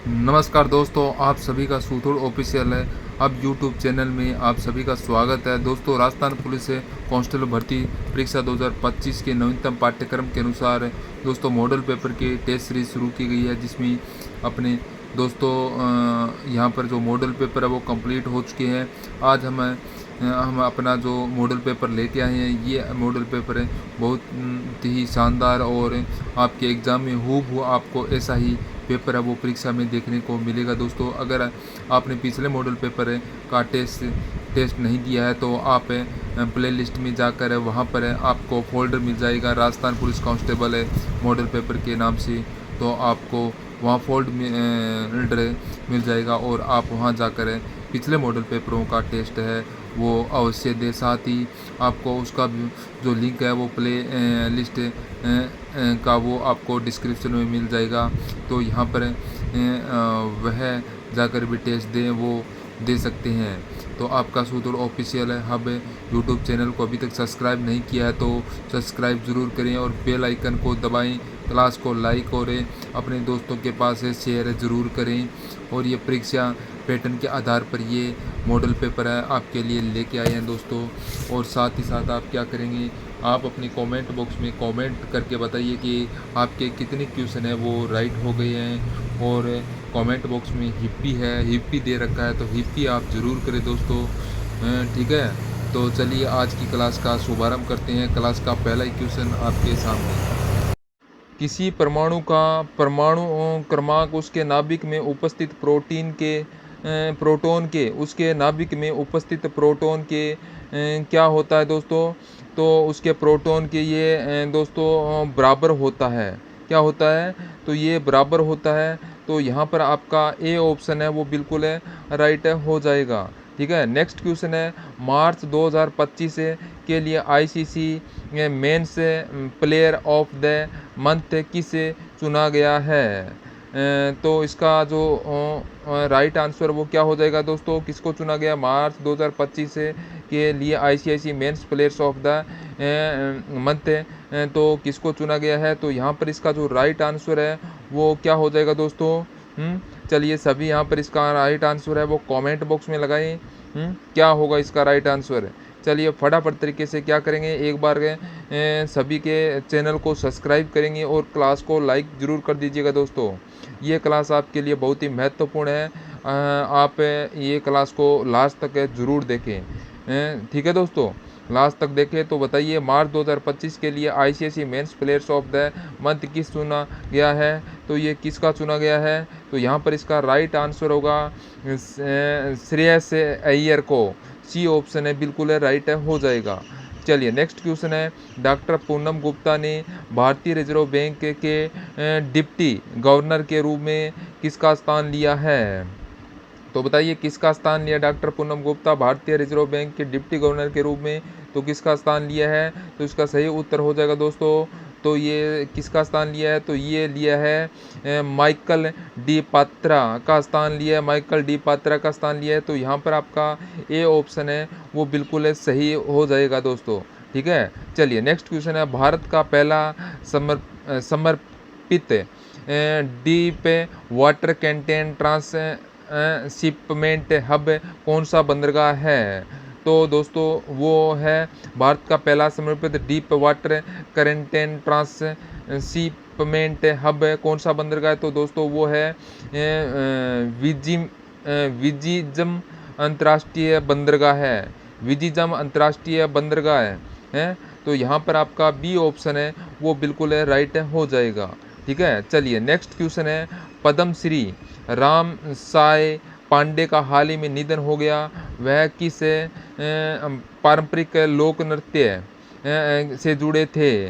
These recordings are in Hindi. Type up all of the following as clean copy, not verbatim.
नमस्कार दोस्तों, आप सभी का सूथुर ऑफिशियल है। अब यूट्यूब चैनल में आप सभी का स्वागत है। दोस्तों, राजस्थान पुलिस से कांस्टेबल भर्ती परीक्षा 2025 के नवीनतम पाठ्यक्रम के अनुसार दोस्तों मॉडल पेपर की टेस्ट सीरीज शुरू की गई है, जिसमें अपने दोस्तों यहाँ पर जो मॉडल पेपर है वो कंप्लीट हो चुके हैं। आज हम अपना जो मॉडल पेपर लेके आए हैं, ये मॉडल पेपर है बहुत ही शानदार और आपके एग्ज़ाम में हूबहू आपको ऐसा ही पेपर है वो परीक्षा में देखने को मिलेगा। दोस्तों, अगर आपने पिछले मॉडल पेपर का टेस्ट नहीं दिया है तो आप प्ले लिस्ट में जाकर वहाँ पर आपको फोल्डर मिल जाएगा Rajasthan police constable model paper के नाम से। तो आपको वहाँ फोल्डर मिल जाएगा और आप वहाँ जाकर पिछले मॉडल पेपरों का टेस्ट है वो अवश्य दे। साथ ही आपको उसका जो लिंक है वो प्ले लिस्ट का वो आपको डिस्क्रिप्शन में मिल जाएगा। तो यहाँ पर वह जाकर भी टेस्ट दें वो दे सकते हैं। तो आपका सूथुर ऑफिशियल है हब यूट्यूब चैनल को अभी तक सब्सक्राइब नहीं किया है तो सब्सक्राइब ज़रूर करें और बेल आइकन को दबाएं। क्लास को लाइक और अपने दोस्तों के पास शेयर ज़रूर करें। और ये परीक्षा पैटर्न के आधार पर ये मॉडल पेपर है आपके लिए लेके आए हैं दोस्तों। और साथ ही साथ आप क्या करेंगे, आप अपने कमेंट बॉक्स में कमेंट करके बताइए कि आपके कितने क्वेश्चन है वो राइट हो गए हैं। और कमेंट बॉक्स में हिप्पी दे रखा है तो हिप्पी आप ज़रूर करें दोस्तों। ठीक है, तो चलिए आज की क्लास का शुभारंभ करते हैं। क्लास का पहला ही क्वेश्चन आपके सामने। किसी परमाणु का परमाणु क्रमांक उसके नाभिक में उपस्थित प्रोटॉन के उसके नाभिक में उपस्थित प्रोटॉन के क्या होता है दोस्तों। तो उसके प्रोटॉन के ये दोस्तों बराबर होता है। क्या होता है, तो ये बराबर होता है। तो यहाँ पर आपका ए ऑप्शन है वो बिल्कुल है राइट हो जाएगा। ठीक है, नेक्स्ट क्वेश्चन है मार्च 2025 के लिए ICC men's player of the month किसे चुना गया है। तो इसका जो राइट आंसर वो क्या हो जाएगा दोस्तों, किसको चुना गया मार्च 2025 के लिए ICC men's players of the month, तो किसको चुना गया है। तो यहाँ पर इसका जो राइट आंसर है वो क्या हो जाएगा दोस्तों। चलिए सभी यहाँ पर इसका राइट आंसर है वो कमेंट बॉक्स में लगाएं। क्या होगा इसका राइट आंसर। चलिए फटाफट तरीके से क्या करेंगे, एक बार सभी के चैनल को सब्सक्राइब करेंगे और क्लास को लाइक ज़रूर कर दीजिएगा दोस्तों। ये क्लास आपके लिए बहुत ही महत्वपूर्ण है। आप ये क्लास को लास्ट तक ज़रूर देखें। ठीक है दोस्तों, लास्ट तक देखें। तो बताइए मार्च 2025 के लिए ICC men's players of the month किस चुना गया है। तो ये किसका चुना गया है, तो यहाँ पर इसका राइट आंसर होगा श्रेयस अय्यर को। सी ऑप्शन है बिल्कुल है राइट है हो जाएगा। चलिए नेक्स्ट क्वेश्चन है डॉक्टर पूनम गुप्ता ने भारतीय रिजर्व बैंक के डिप्टी गवर्नर के रूप में किसका स्थान लिया है। तो बताइए किसका स्थान लिया डॉक्टर पूनम गुप्ता भारतीय रिजर्व बैंक के डिप्टी गवर्नर के रूप में, तो किसका स्थान लिया है। तो इसका सही उत्तर हो जाएगा दोस्तों। तो ये किसका स्थान लिया है, तो ये लिया है माइकल डी पात्रा का स्थान लिया है। माइकल डी पात्रा का स्थान लिया है। तो यहाँ पर आपका ए ऑप्शन है वो बिल्कुल सही हो जाएगा दोस्तों। ठीक है, चलिए नेक्स्ट क्वेश्चन है भारत का पहला समर्पित deep water content shipment hub कौन सा बंदरगाह है। तो दोस्तों वो है भारत का पहला समर्पित deep water content transshipment hub कौन सा बंदरगाह है। तो दोस्तों वो है विजिजम अंतर्राष्ट्रीय बंदरगाह है। विजिजम अंतर्राष्ट्रीय बंदरगाह है। तो यहाँ पर आपका बी ऑप्शन है वो बिल्कुल है राइट हो जाएगा। ठीक है, चलिए नेक्स्ट क्वेश्चन है पद्मश्री राम साय पांडे का हाल ही में निधन हो गया। वह किस पारंपरिक लोक नृत्य से जुड़े थे।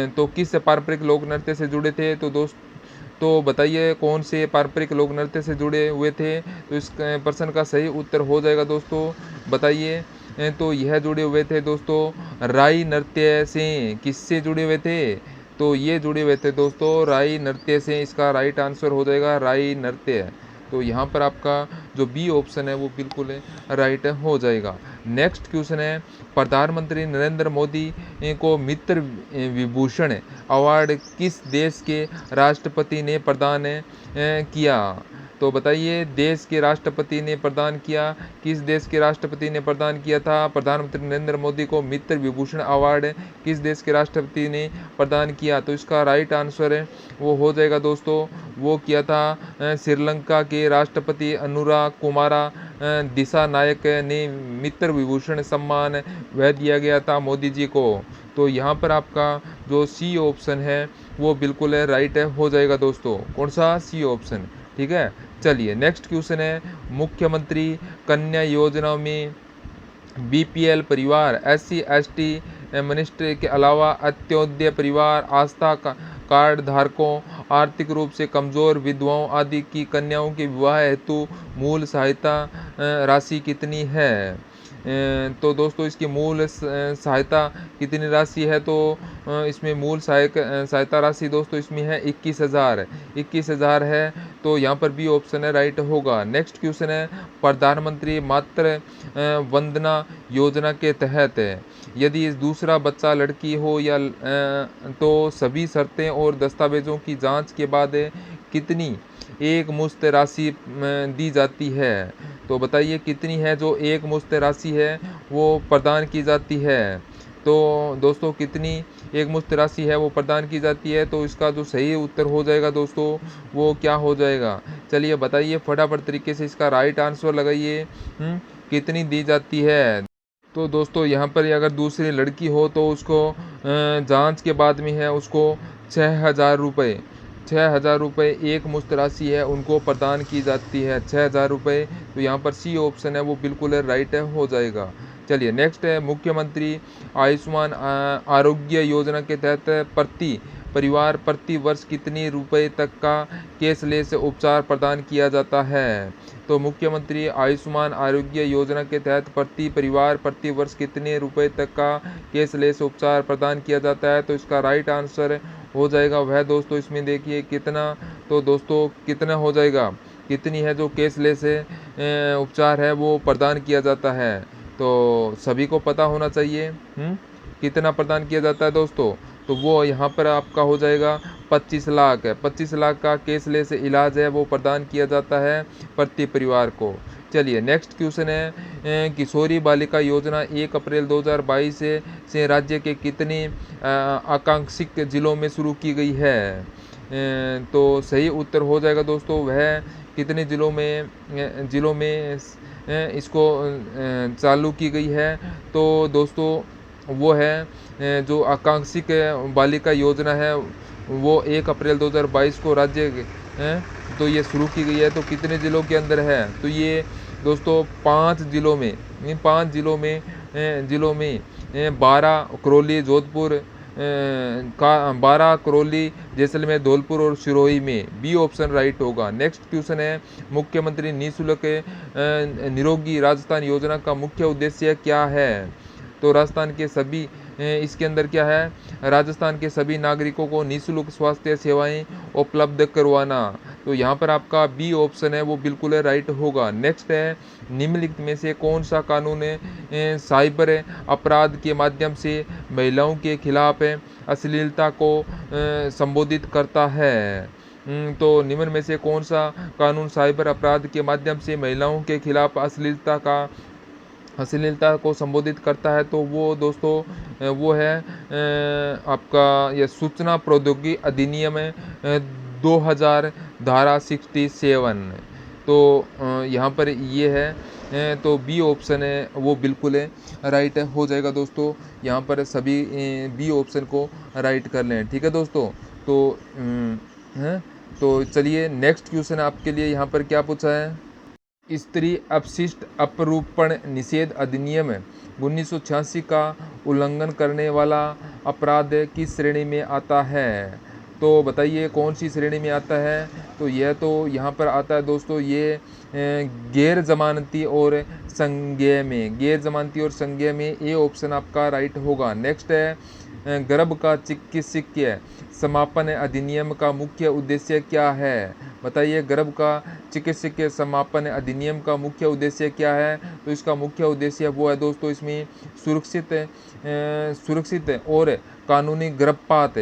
तो किस पारंपरिक लोक नृत्य से जुड़े थे। तो बताइए कौन से पारंपरिक लोक नृत्य से जुड़े हुए थे। तो इस प्रश्न का सही उत्तर हो जाएगा दोस्तों। बताइए, तो यह जुड़े हुए थे दोस्तों राई नृत्य से। किससे जुड़े हुए थे, तो ये जुड़े हुए थे दोस्तों राई नृत्य से। इसका राइट आंसर हो जाएगा राई नृत्य। तो यहाँ पर आपका जो बी ऑप्शन है वो बिल्कुल राइट हो जाएगा। नेक्स्ट क्वेश्चन है, प्रधानमंत्री नरेंद्र मोदी को मित्र विभूषण अवार्ड किस देश के राष्ट्रपति ने प्रदान किया? तो बताइए, देश के राष्ट्रपति ने प्रदान किया, किस देश के राष्ट्रपति ने प्रदान किया था प्रधानमंत्री नरेंद्र मोदी को मित्र विभूषण अवार्ड किस देश के राष्ट्रपति ने प्रदान किया? तो इसका राइट आंसर है वो हो जाएगा दोस्तों, वो किया था श्रीलंका के राष्ट्रपति अनुरा कुमारा दिसानायक ने मित्र विभूषण सम्मान वह दिया गया था मोदी जी को। तो यहाँ पर आपका जो सी ऑप्शन है वो बिल्कुल राइट हो जाएगा दोस्तों। कौन सा? C option. ठीक है, चलिए नेक्स्ट क्वेश्चन है, मुख्यमंत्री कन्या योजना में बीपीएल परिवार, SC ST मिनिस्ट्री के अलावा अंत्योदय परिवार, आस्था कार्ड धारकों, आर्थिक रूप से कमजोर विधवाओं आदि की कन्याओं के विवाह हेतु मूल सहायता राशि कितनी है? तो दोस्तों इसकी मूल सहायता कितनी राशि है? तो इसमें मूल सहायता राशि दोस्तों इसमें है 21,000 है। तो यहाँ पर भी ऑप्शन है राइट होगा। नेक्स्ट क्वेश्चन है, प्रधानमंत्री मातृ वंदना योजना के तहत यदि दूसरा बच्चा लड़की हो या तो सभी शर्तें और दस्तावेजों की जांच के बाद कितनी एक मुश्त राशि दी जाती है? तो बताइए कितनी है जो एक मुश्त राशि है वो प्रदान की जाती है? तो दोस्तों कितनी एक मुश्त राशि है वो प्रदान की जाती है? तो इसका जो सही उत्तर हो जाएगा दोस्तों वो क्या हो जाएगा? चलिए बताइए फटाफट तरीके से इसका राइट आंसर लगाइए। कितनी दी जाती है? तो दोस्तों यहाँ पर अगर दूसरी लड़की हो तो उसको जांच के बाद में है उसको 6,000 रुपये एक मुश्त राशि है उनको प्रदान की जाती है, 6,000 रुपये। तो यहाँ पर सी ऑप्शन है वो बिल्कुल राइट हो जाएगा। चलिए नेक्स्ट है, मुख्यमंत्री आयुष्मान आरोग्य योजना के तहत प्रति परिवार प्रति वर्ष कितनी रुपए तक का कैशलेस उपचार प्रदान किया जाता है? तो मुख्यमंत्री आयुष्मान आरोग्य योजना के तहत प्रति परिवार प्रति वर्ष कितने रुपए तक का कैशलेस उपचार प्रदान किया जाता है? तो इसका राइट आंसर हो जाएगा वह दोस्तों इसमें देखिए कितना। तो दोस्तों कितना हो जाएगा, कितनी है जो कैशलेस उपचार है वो प्रदान किया जाता है? तो सभी को पता होना चाहिए कितना प्रदान किया जाता है दोस्तों। तो वो यहाँ पर आपका हो जाएगा 25 लाख है, 25 लाख का कैशलेस इलाज है वो प्रदान किया जाता है प्रति परिवार को। चलिए नेक्स्ट क्वेश्चन है, किशोरी बालिका योजना 1 अप्रैल 2022 से राज्य के कितने आकांक्षित जिलों में शुरू की गई है? तो सही उत्तर हो जाएगा दोस्तों वह कितने जिलों में इसको चालू की गई है? तो दोस्तों वो है जो आकांक्षित बालिका योजना है वो 1 अप्रैल 2022 को राज्य तो ये शुरू की गई है। तो कितने ज़िलों के अंदर है? तो ये दोस्तों 5 ज़िलों में, इन 5 ज़िलों में 12 करौली जोधपुर का 12 करौली जैसलमेर धौलपुर और सिरोही में बी ऑप्शन राइट होगा। नेक्स्ट क्वेश्चन है, मुख्यमंत्री निःशुल्क निरोगी राजस्थान योजना का मुख्य उद्देश्य क्या है? तो राजस्थान के सभी इसके अंदर क्या है, राजस्थान के सभी नागरिकों को निःशुल्क स्वास्थ्य सेवाएं उपलब्ध करवाना। तो यहाँ पर आपका बी ऑप्शन है वो बिल्कुल राइट होगा। नेक्स्ट है, निम्नलिखित में से कौन सा कानून साइबर अपराध के माध्यम से महिलाओं के खिलाफ अश्लीलता को संबोधित करता है? तो निम्न में से कौन सा कानून साइबर अपराध के माध्यम से महिलाओं के खिलाफ अश्लीलता को संबोधित करता है? तो वो दोस्तों वो है आपका यह सूचना प्रौद्योगिकी अधिनियम 2000 धारा 67। तो यहाँ पर ये है तो बी ऑप्शन है वो बिल्कुल राइट हो जाएगा दोस्तों। यहाँ पर सभी बी ऑप्शन को राइट कर लें, ठीक है दोस्तों। तो चलिए नेक्स्ट क्वेश्चन आपके लिए यहाँ पर क्या पूछा है, स्त्री अपशिष्ट अपरूपण निषेध अधिनियम 1986 का उल्लंघन करने वाला अपराध किस श्रेणी में आता है? तो बताइए कौन सी श्रेणी में आता है? तो यह तो यहाँ पर आता है दोस्तों ये गैर जमानती और संज्ञेय में ए ऑप्शन आपका राइट होगा। नेक्स्ट है, गर्भ का चिकित्सकीय समापन अधिनियम का मुख्य उद्देश्य क्या है? बताइए गर्भ का चिकित्सकीय समापन अधिनियम का मुख्य उद्देश्य क्या है? तो इसका मुख्य उद्देश्य वो है दोस्तों इसमें सुरक्षित और कानूनी गर्भपात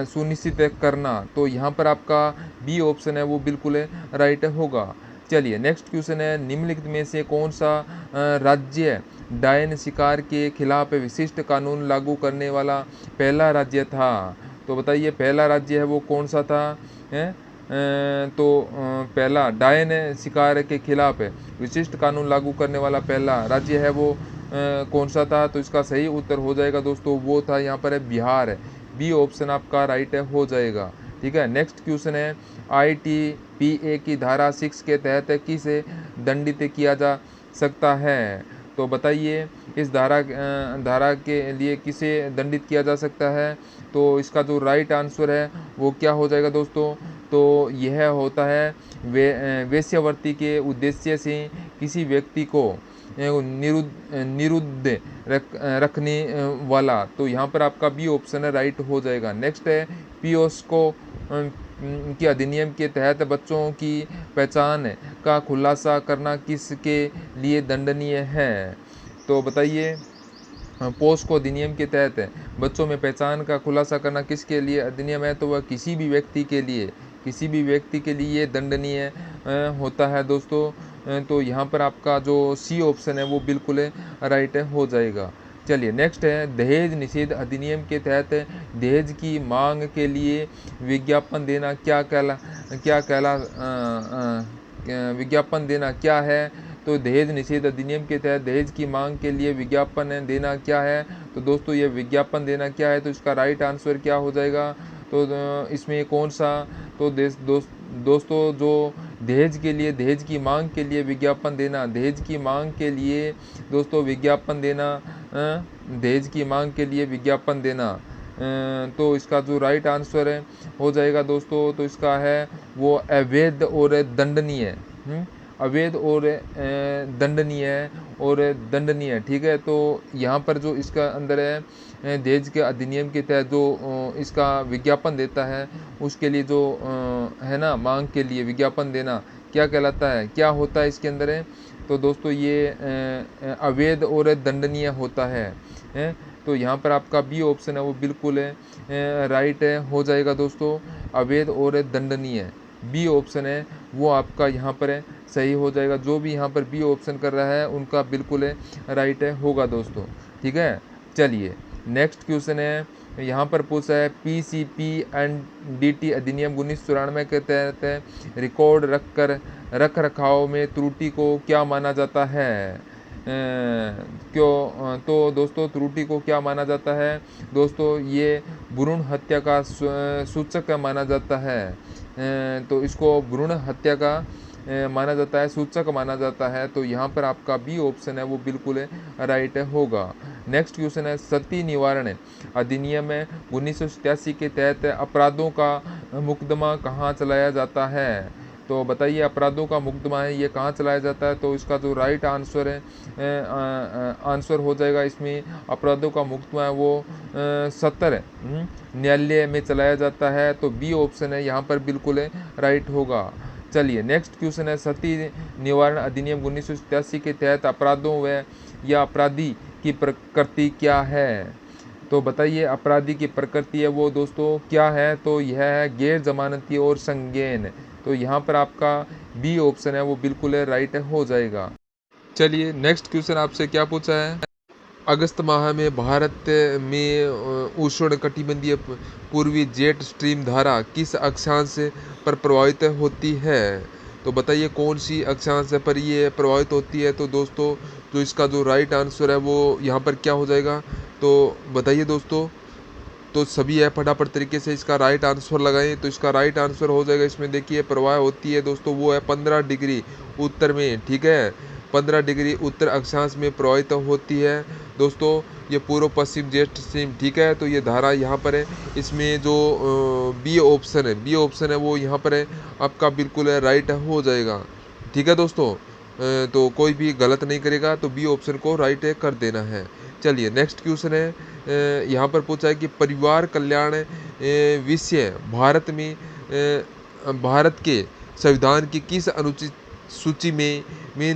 सुनिश्चित करना। तो यहाँ पर आपका बी ऑप्शन है वो बिल्कुल राइट होगा। चलिए नेक्स्ट क्वेश्चन है, निम्नलिखित में से कौन सा राज्य डायन शिकार के खिलाफ विशिष्ट कानून लागू करने वाला पहला राज्य था? तो बताइए पहला राज्य है वो कौन सा था? पहला डायन शिकार के खिलाफ विशिष्ट कानून लागू करने वाला पहला राज्य है वो कौन सा था? तो इसका सही उत्तर हो जाएगा दोस्तों वो था यहाँ पर है बिहार। बी ऑप्शन आपका राइट हो जाएगा। ठीक है, नेक्स्ट क्वेश्चन है, ITPA की धारा 6 के तहत किसे दंडित किया जा सकता है? तो बताइए इस धारा के लिए किसे दंडित किया जा सकता है? तो इसका जो राइट आंसर है वो क्या हो जाएगा दोस्तों? तो यह होता है वेश्यावृत्ति के उद्देश्य से किसी व्यक्ति को निरुद्ध रखने वाला। तो यहाँ पर आपका बी ऑप्शन है राइट हो जाएगा। नेक्स्ट है, पीओस्को के अधिनियम के तहत बच्चों की पहचान का खुलासा करना किसके लिए दंडनीय है? तो बताइए पोस्को अधिनियम के तहत बच्चों में पहचान का खुलासा करना किसके लिए अधिनियम है? तो वह किसी भी व्यक्ति के लिए दंडनीय होता है दोस्तों। तो यहाँ पर आपका जो सी ऑप्शन है वो बिल्कुल राइट हो जाएगा। चलिए नेक्स्ट है, दहेज निषेध अधिनियम के तहत दहेज की मांग के लिए विज्ञापन देना विज्ञापन देना क्या है? तो दहेज निषेध अधिनियम के तहत दहेज की मांग के लिए विज्ञापन देना क्या है? तो दोस्तों ये विज्ञापन देना क्या है? तो इसका राइट आंसर क्या हो जाएगा? तो इसमें कौन सा? तो दोस्तों जो दहेज की मांग के लिए विज्ञापन देना, दहेज की मांग के लिए दोस्तों विज्ञापन देना, दहेज की मांग के लिए विज्ञापन देना। तो इसका जो राइट आंसर है हो जाएगा दोस्तों, तो इसका है वो अवैध और दंडनीय। अवैध और दंडनीय। ठीक है, तो यहाँ पर जो इसका अंदर है दहेज के अधिनियम के तहत जो इसका विज्ञापन देता है उसके लिए जो है ना मांग के लिए विज्ञापन देना क्या कहलाता है, क्या होता है इसके अंदर है? तो दोस्तों ये अवैध और दंडनीय होता है। तो यहाँ पर आपका बी ऑप्शन है वो बिल्कुल राइट हो जाएगा दोस्तों, अवैध और दंडनीय। बी ऑप्शन है वो आपका यहाँ पर सही हो जाएगा। जो भी यहाँ पर बी ऑप्शन कर रहा है उनका बिल्कुल राइट होगा दोस्तों। ठीक है, चलिए नेक्स्ट क्वेश्चन है, यहाँ पर पूछा है PCPNDT अधिनियम 1994 के तहत रिकॉर्ड रख रखाव में त्रुटि को क्या माना जाता है? तो दोस्तों त्रुटि को क्या माना जाता है? दोस्तों ये भ्रूण हत्या का सूचक माना जाता है। तो इसको भ्रूण हत्या का माना जाता है, सूचक माना जाता है। तो यहाँ पर आपका बी ऑप्शन है वो बिल्कुल राइट होगा। नेक्स्ट क्वेश्चन है, सती निवारण अधिनियम 1987 के तहत अपराधों का मुकदमा कहाँ चलाया जाता है? तो बताइए अपराधों का मुकदमा है ये कहाँ चलाया जाता है? तो इसका जो राइट आंसर है आंसर हो जाएगा इसमें अपराधों का मुकदमा है वो सत्र न्यायालय में चलाया जाता है। तो बी ऑप्शन है यहाँ पर बिल्कुल राइट होगा। चलिए नेक्स्ट क्वेश्चन है, सती निवारण अधिनियम 1987 के तहत अपराधों व या अपराधी की प्रकृति क्या है? तो बताइए अपराधी की प्रकृति है वो दोस्तों क्या है? तो यह है गैर जमानती और संज्ञेय। तो यहाँ पर आपका बी ऑप्शन है वो बिल्कुल राइट हो जाएगा। चलिए नेक्स्ट क्वेश्चन आपसे क्या पूछा है, अगस्त माह में भारत में उष्ण कटिबंधीय पूर्वी जेट स्ट्रीम धारा किस अक्षांश पर प्रभावित होती है? तो बताइए कौन सी अक्षांश पर ये प्रभावित होती है? तो दोस्तों जो इसका जो राइट आंसर है वो यहाँ पर क्या हो जाएगा? तो बताइए दोस्तों, तो सभी है फटाफट तरीके से इसका राइट आंसर लगाएं। तो इसका राइट आंसर हो जाएगा इसमें देखिए प्रवाह होती है दोस्तों वो है 15 डिग्री उत्तर में। ठीक है, 15 डिग्री उत्तर अक्षांश में प्रवाहित होती है दोस्तों ये पूर्व पश्चिम जेट स्ट्रीम। ठीक है, तो ये धारा यहाँ पर है, इसमें जो बी ऑप्शन है वो यहाँ पर है आपका बिल्कुल राइट हो जाएगा। ठीक है दोस्तों, तो कोई भी गलत नहीं करेगा, तो बी ऑप्शन को राइट कर देना है। चलिए नेक्स्ट क्वेश्चन है, यहाँ पर पूछा है कि परिवार कल्याण विषय भारत के संविधान की किस अनुचित सूची में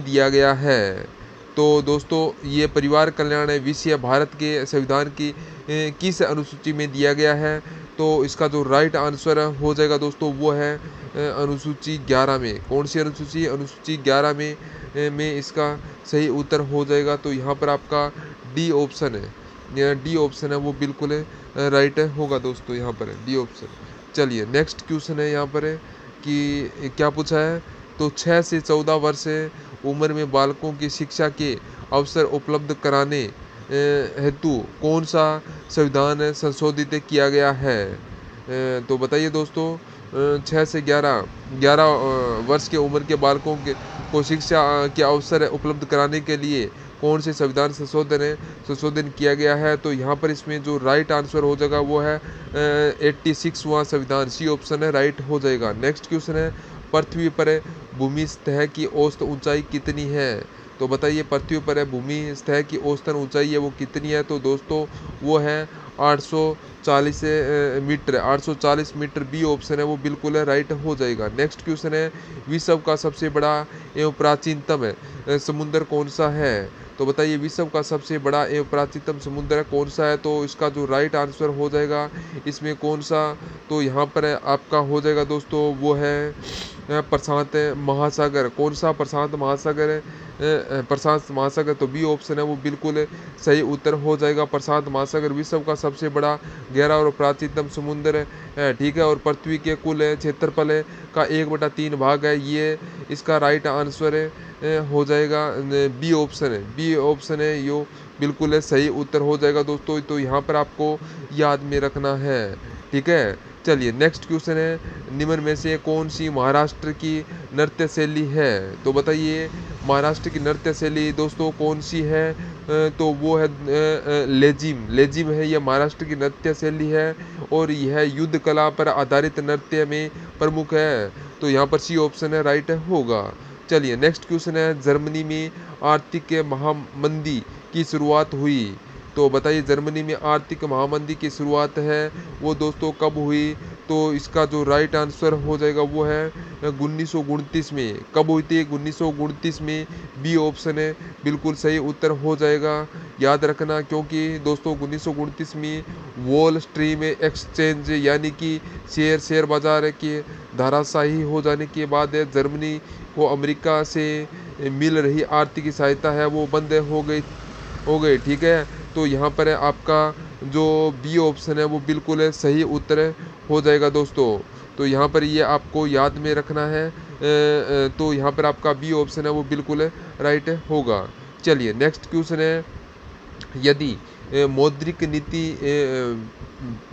दिया गया है? तो दोस्तों ये परिवार कल्याण विषय भारत के संविधान की किस अनुसूची में दिया गया है? तो इसका जो राइट आंसर हो जाएगा दोस्तों वो है अनुसूची 11 में। कौन सी अनुसूची? अनुसूची 11 में इसका सही उत्तर हो जाएगा। तो यहाँ पर आपका डी ऑप्शन है, डी ऑप्शन है वो बिल्कुल राइट होगा दोस्तों, यहाँ पर है डी ऑप्शन। चलिए नेक्स्ट क्वेश्चन है यहाँ पर है कि क्या पूछा है? तो 6 से 14 वर्ष उम्र में बालकों की शिक्षा के अवसर उपलब्ध कराने हेतु कौन सा संविधान संशोधित किया गया है? तो बताइए दोस्तों 6 से 11 वर्ष के उम्र के बालकों को शिक्षा के अवसर उपलब्ध कराने के लिए कौन से संविधान संशोधन किया गया है? तो यहाँ पर इसमें जो राइट आंसर हो जाएगा वो है 86वां संविधान, सी ऑप्शन है राइट हो जाएगा। नेक्स्ट क्वेश्चन है पृथ्वी पर भूमि सतह की औसत ऊंचाई कितनी है? तो बताइए पृथ्वी पर भूमि सतह की औसतन ऊंचाई है वो कितनी है? तो दोस्तों वो है 840 मीटर, 840 मीटर, बी ऑप्शन है वो बिल्कुल है राइट हो जाएगा। नेक्स्ट क्वेश्चन है विश्व का सबसे बड़ा एवं प्राचीनतम समुद्र कौन सा है? तो बताइए विश्व का सबसे बड़ा एवं प्राचीनतम समुद्र कौन सा है? तो इसका जो राइट आंसर हो जाएगा इसमें कौन सा? तो यहाँ पर आपका हो जाएगा दोस्तों वो है प्रशांत महासागर। कौन सा? प्रशांत महासागर है, प्रशांत महासागर। तो बी ऑप्शन है वो बिल्कुल सही उत्तर हो जाएगा। प्रशांत महासागर विश्व का सबसे बड़ा गहरा और प्राचीनतम समुद्र है, ठीक है। और पृथ्वी के कुल क्षेत्रफल का 1/3 भाग है ये, इसका राइट आंसर हो जाएगा बी ऑप्शन है, बी ऑप्शन है यो बिल्कुल सही उत्तर हो जाएगा दोस्तों। तो यहाँ पर आपको याद में रखना है, ठीक है। चलिए नेक्स्ट क्वेश्चन है निम्न में से कौन सी महाराष्ट्र की नृत्य शैली है? तो बताइए महाराष्ट्र की नृत्य शैली दोस्तों कौन सी है? तो वो है लेजिम, लेजिम है ये महाराष्ट्र की नृत्य शैली है और यह युद्ध कला पर आधारित नृत्य में प्रमुख है। तो यहाँ पर सी ऑप्शन है राइट होगा। चलिए नेक्स्ट क्वेश्चन है जर्मनी में आर्थिक महामंदी की शुरुआत हुई? तो बताइए जर्मनी में आर्थिक महामंदी की शुरुआत है वो दोस्तों कब हुई? तो इसका जो राइट आंसर हो जाएगा वो है 1929 में। कब हुई थी? 1929 में, बी ऑप्शन है बिल्कुल सही उत्तर हो जाएगा। याद रखना क्योंकि दोस्तों 1929 में वॉल स्ट्रीट एक्सचेंज यानी कि शेयर बाजार के धाराशाही हो जाने के बाद जर्मनी को अमेरिका से मिल रही आर्थिक सहायता है वो बंद हो गई, ठीक है। तो यहाँ पर आपका जो बी ऑप्शन है वो बिल्कुल सही उत्तर हो जाएगा दोस्तों। तो यहाँ पर ये आपको याद में रखना है। तो यहाँ पर आपका बी ऑप्शन है वो बिल्कुल राइट होगा। चलिए नेक्स्ट क्वेश्चन है यदि मौद्रिक नीति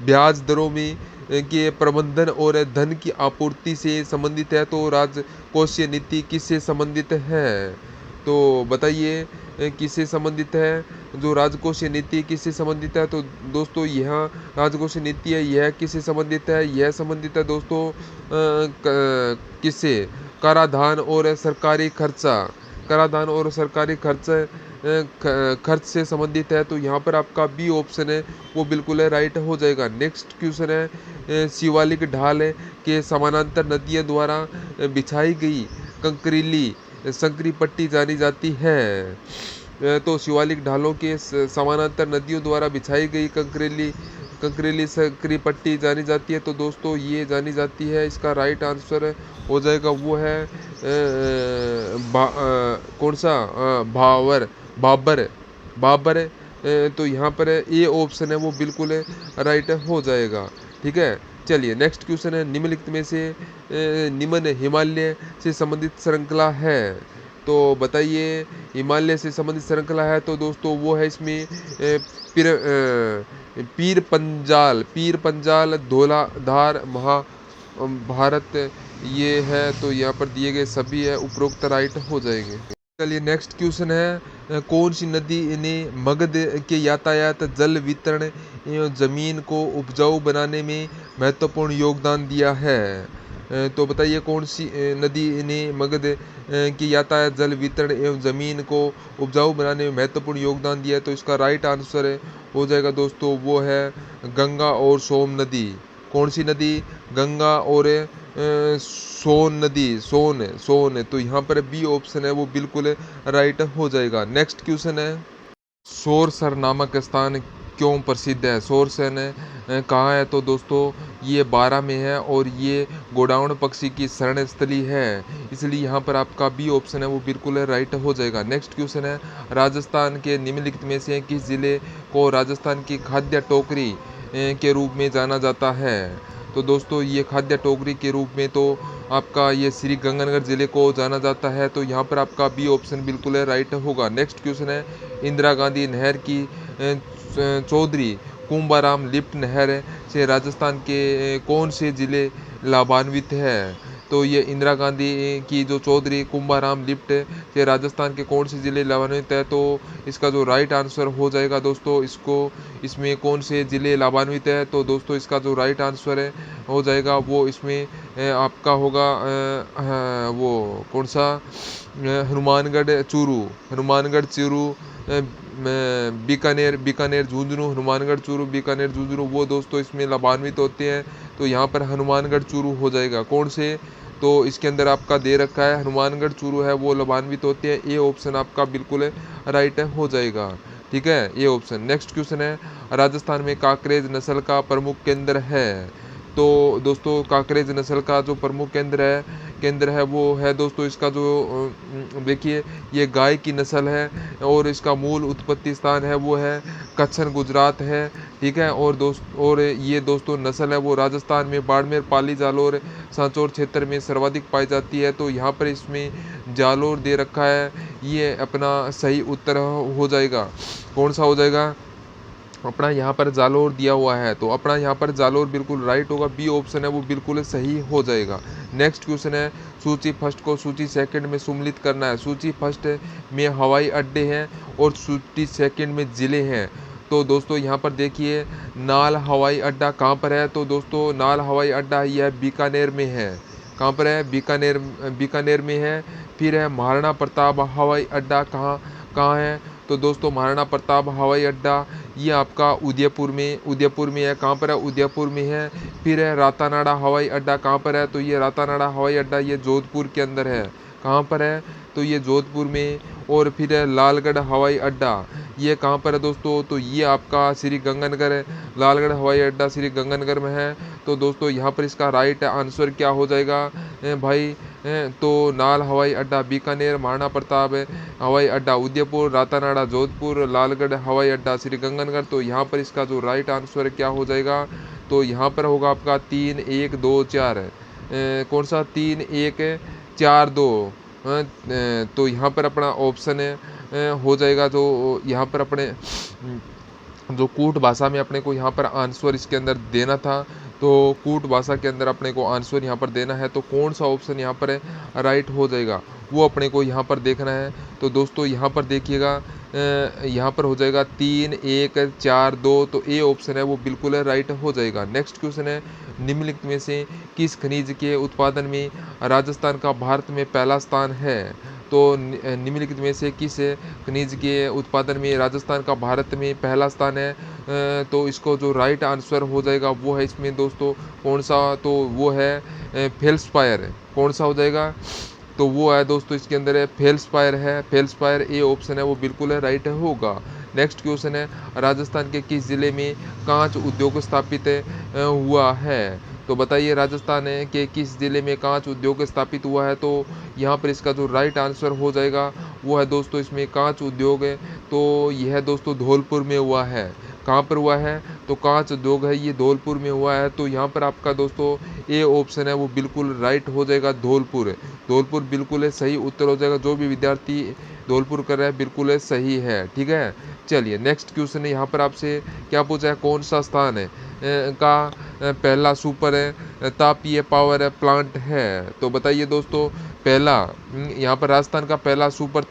ब्याज दरों में के प्रबंधन और धन की आपूर्ति से संबंधित है तो राजकोषीय नीति किससे संबंधित है? तो बताइए किससे संबंधित है? जो राजकोषीय नीति किससे संबंधित है? तो दोस्तों यहाँ राजकोषीय नीति है यह किससे संबंधित है? यह संबंधित है दोस्तों किससे? कराधान और सरकारी खर्चा, कराधान और सरकारी खर्च से संबंधित है। तो यहाँ पर आपका बी ऑप्शन है वो बिल्कुल राइट हो जाएगा। नेक्स्ट क्वेश्चन है शिवालिक ढाल के समानांतर नदियों द्वारा बिछाई गई कंकरीली संकरी पट्टी जानी जाती है? तो शिवालिक ढालों के समानांतर नदियों द्वारा बिछाई गई कंकरीली संकरी पट्टी जानी जाती है। तो दोस्तों ये जानी जाती है, इसका राइट आंसर हो जाएगा वो है कौन सा? बाबर। तो यहाँ पर ए ऑप्शन है वो बिल्कुल राइट हो जाएगा, ठीक है। चलिए नेक्स्ट क्वेश्चन है निम्नलिखित में से निम्न हिमालय से संबंधित श्रृंखला है? तो बताइए हिमालय से संबंधित श्रृंखला है तो दोस्तों वो है इसमें पीर पंजाल धौलाधार महाभारत ये है। तो यहाँ पर दिए गए सभी है उपरोक्त राइट हो जाएंगे। चलिए नेक्स्ट क्वेश्चन है कौन सी नदी ने मगध के यातायात जल वितरण एवं जमीन को उपजाऊ बनाने में महत्वपूर्ण योगदान दिया है? तो बताइए कौन सी नदी ने मगध की यातायात जल वितरण एवं जमीन को उपजाऊ बनाने में महत्वपूर्ण योगदान दिया है? तो इसका राइट आंसर हो जाएगा दोस्तों वो है गंगा और सोम नदी। कौन सी नदी? गंगा और सोन नदी, सोन। तो यहाँ पर बी ऑप्शन है वो बिल्कुल राइट हो जाएगा। नेक्स्ट क्वेश्चन है, सोरसर नामक स्थान क्यों प्रसिद्ध है? सोरसर कहाँ है? तो दोस्तों ये बारां में है और ये गोडाउन पक्षी की शरण स्थली है, इसलिए यहाँ पर आपका बी ऑप्शन है वो बिल्कुल राइट हो जाएगा। नेक्स्ट क्वेश्चन है, राजस्थान के निम्नलिखित में से किस जिले को राजस्थान की खाद्य टोकरी के रूप में जाना जाता है? तो दोस्तों ये खाद्य टोकरी के रूप में तो आपका ये श्री गंगानगर जिले को जाना जाता है, तो यहाँ पर आपका बी ऑप्शन बिल्कुल राइट होगा। नेक्स्ट क्वेश्चन है, इंदिरा गांधी नहर की चौधरी कुंभाराम लिफ्ट नहर से राजस्थान के कौन से जिले लाभान्वित है? तो ये इंदिरा गांधी की जो चौधरी कुंभाराम लिफ्ट से राजस्थान के कौन से जिले लाभान्वित है? तो इसका जो राइट आंसर हो जाएगा दोस्तों, इसमें कौन से जिले लाभान्वित है? तो दोस्तों इसका जो राइट आंसर है हो जाएगा वो इसमें आपका होगा वो कौन सा, हनुमानगढ़ चूरू, बीकानेर झुंझुनू, हनुमानगढ़ चूरू, बीकानेर झुंझुनू, वो दोस्तों इसमें लाभान्वित होते हैं। तो यहाँ पर हनुमानगढ़ चूरू हो जाएगा। कौन से? तो इसके अंदर आपका दे रखा है हनुमानगढ़ चूरू है वो लाभान्वित होते हैं। ए ऑप्शन आपका बिल्कुल राइट हो जाएगा। ठीक है, ये ऑप्शन। नेक्स्ट क्वेश्चन है, राजस्थान में काकरेज नस्ल का प्रमुख केंद्र है? तो दोस्तों काकरेज नस्ल का जो प्रमुख केंद्र है वो है दोस्तों इसका जो देखिए ये गाय की नस्ल है और इसका मूल उत्पत्ति स्थान है वो है कच्छन गुजरात है। ठीक है, और ये दोस्तों नस्ल है वो राजस्थान में बाड़मेर, पाली, जालोर, सांचौर क्षेत्र में सर्वाधिक पाई जाती है। तो यहाँ पर इसमें जालोर दे रखा है, ये अपना सही उत्तर हो जाएगा। कौन सा हो जाएगा? अपना यहाँ पर जालोर दिया हुआ है, तो अपना यहाँ पर जालोर बिल्कुल राइट होगा। बी ऑप्शन है वो बिल्कुल सही हो जाएगा। नेक्स्ट क्वेश्चन है, सूची फर्स्ट को सूची सेकंड में सम्मिलित करना है। सूची फर्स्ट में हवाई अड्डे हैं और सूची सेकंड में ज़िले हैं। तो दोस्तों यहाँ पर देखिए नाल हवाई अड्डा कहाँ पर है? तो दोस्तों नाल हवाई अड्डा यह बीकानेर में है। कहाँ पर है? बीकानेर में है। फिर है महाराणा प्रताप हवाई अड्डा कहाँ कहाँ है? तो दोस्तों महाराणा प्रताप हवाई अड्डा ये आपका उदयपुर में है। कहाँ पर है? उदयपुर में है। फिर है रातानाडा हवाई अड्डा कहाँ पर है? तो ये रातानाडा हवाई अड्डा ये जोधपुर के अंदर है। कहाँ पर है? तो ये जोधपुर में। और फिर है लालगढ़ हवाई अड्डा, ये कहाँ पर है दोस्तों? तो ये आपका श्री गंगानगर है। लालगढ़ हवाई अड्डा श्री गंगानगर में है। तो दोस्तों यहाँ पर इसका राइट आंसर क्या हो जाएगा भाई? तो नाल हवाई अड्डा बीकानेर, महाराणा प्रताप हवाई अड्डा उदयपुर, रातानाडा जोधपुर, लालगढ़ हवाई अड्डा श्री गंगानगर। तो यहाँ पर इसका जो राइट आंसर क्या हो जाएगा? तो यहाँ पर होगा आपका 3 1 2 4। कौन सा? 3 1 4 2। तो यहाँ पर अपना ऑप्शन हो जाएगा जो यहाँ पर अपने जो कूट भाषा में अपने को यहाँ पर आंसर इसके अंदर देना था, तो कूट भाषा के अंदर अपने को आंसर यहाँ पर देना है। तो कौन सा ऑप्शन यहाँ पर राइट हो जाएगा वो अपने को यहाँ पर देखना है। तो दोस्तों यहाँ पर देखिएगा यहाँ पर हो जाएगा 3 1 4 2। तो ए ऑप्शन है वो बिल्कुल राइट हो जाएगा। नेक्स्ट क्वेश्चन है, निम्नलिखित में से किस खनिज के उत्पादन में राजस्थान का भारत में पहला स्थान है? तो निम्नलिखित में से किस खनिज के उत्पादन में राजस्थान का भारत में पहला स्थान है? तो इसको जो राइट आंसर हो जाएगा वो है इसमें दोस्तों कौन सा? तो वो है फेल्सपायर। कौन सा हो जाएगा? तो वो है दोस्तों इसके अंदर है फेल्सपायर। ए ऑप्शन है वो बिल्कुल राइट होगा। नेक्स्ट क्वेश्चन है, राजस्थान के किस जिले में कांच उद्योग स्थापित हुआ है? तो बताइए राजस्थान के किस जिले में कांच उद्योग स्थापित हुआ है? तो यहाँ पर इसका जो राइट आंसर हो जाएगा वो है दोस्तों इसमें कांच उद्योग है, तो यह दोस्तों धौलपुर में हुआ है। कहाँ पर हुआ है? तो कांच उद्योग है ये धौलपुर में हुआ है। तो यहाँ पर आपका दोस्तों ए ऑप्शन है वो बिल्कुल राइट हो जाएगा, धौलपुर बिल्कुल सही उत्तर हो जाएगा। जो भी विद्यार्थी धौलपुर कर रहा है बिल्कुल सही है। ठीक है, चलिए नेक्स्ट क्वेश्चन है, यहाँ पर आपसे क्या पूछा है? कौन सा स्थान है का पहला सुपर तापीय पावर प्लांट है? तो बताइए दोस्तों पहला यहाँ पर राजस्थान का पहला सुपर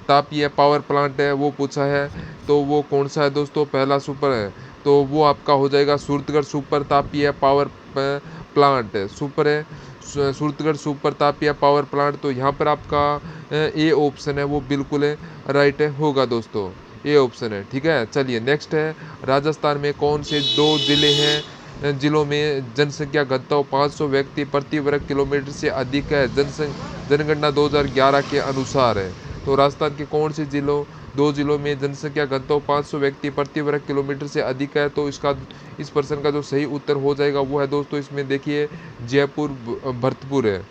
तापीय पावर प्लांट है वो पूछा है, तो वो कौन सा है दोस्तों? पहला सुपर है तो वो आपका हो जाएगा सूरतगढ़ सुपर तापीय पावर प्लांट। सूरतगढ़ सुपर तापीय पावर प्लांट। तो यहाँ पर आपका ए ऑप्शन है वो बिल्कुल राइट होगा दोस्तों, ए ऑप्शन है। ठीक है, चलिए नेक्स्ट है, राजस्थान में कौन से 2 जिले हैं जिलों में जनसंख्या घनत्व 500 व्यक्ति प्रति वर्ग किलोमीटर से अधिक है जनगणना 2011 के अनुसार है। तो राजस्थान के कौन से दो जिलों में जनसंख्या घनत्व 500 व्यक्ति प्रति वर्ग किलोमीटर से अधिक है? तो इस प्रश्न का जो सही उत्तर हो जाएगा वो है दोस्तों, इसमें देखिए जयपुर भरतपुर है।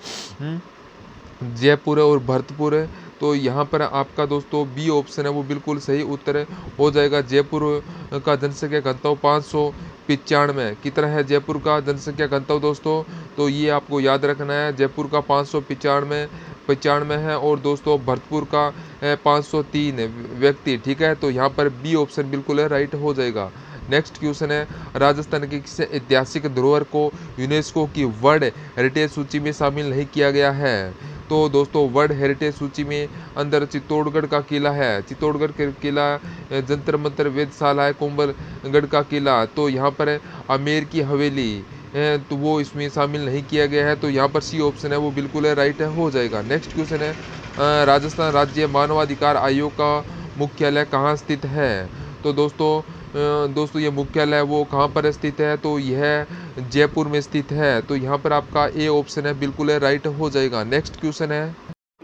जयपुर है और भरतपुर है। तो यहाँ पर आपका दोस्तों बी ऑप्शन है वो बिल्कुल सही उत्तर हो जाएगा। जयपुर का जनसंख्या घनत्व 595 कितना है जयपुर का जनसंख्या घनत्व दोस्तों? तो ये आपको याद रखना है, जयपुर का 595 है और दोस्तों भरतपुर का 503 व्यक्ति। ठीक है, तो यहाँ पर बी ऑप्शन बिल्कुल है राइट हो जाएगा। नेक्स्ट क्वेश्चन है, राजस्थान के किस ऐतिहासिक धरोहर को यूनेस्को की वर्ल्ड हेरिटेज सूची में शामिल नहीं किया गया है? तो दोस्तों वर्ल्ड हेरिटेज सूची में अंदर चित्तौड़गढ़ का किला है। चित्तौड़गढ़ के किला, जंतर मंतर, वेधशाला है, कुंभलगढ़ का किला। तो यहाँ पर आमेर की हवेली तो वो इसमें शामिल नहीं किया गया है। तो यहाँ पर सी ऑप्शन है वो बिल्कुल है राइट हो जाएगा। नेक्स्ट क्वेश्चन है, राजस्थान राज्य मानवाधिकार आयोग का मुख्यालय कहाँ स्थित है? तो दोस्तों ये मुख्यालय वो कहाँ पर स्थित है? तो यह जयपुर में स्थित है। तो यहाँ पर आपका ए ऑप्शन है बिल्कुल है राइट हो जाएगा। नेक्स्ट क्वेश्चन है,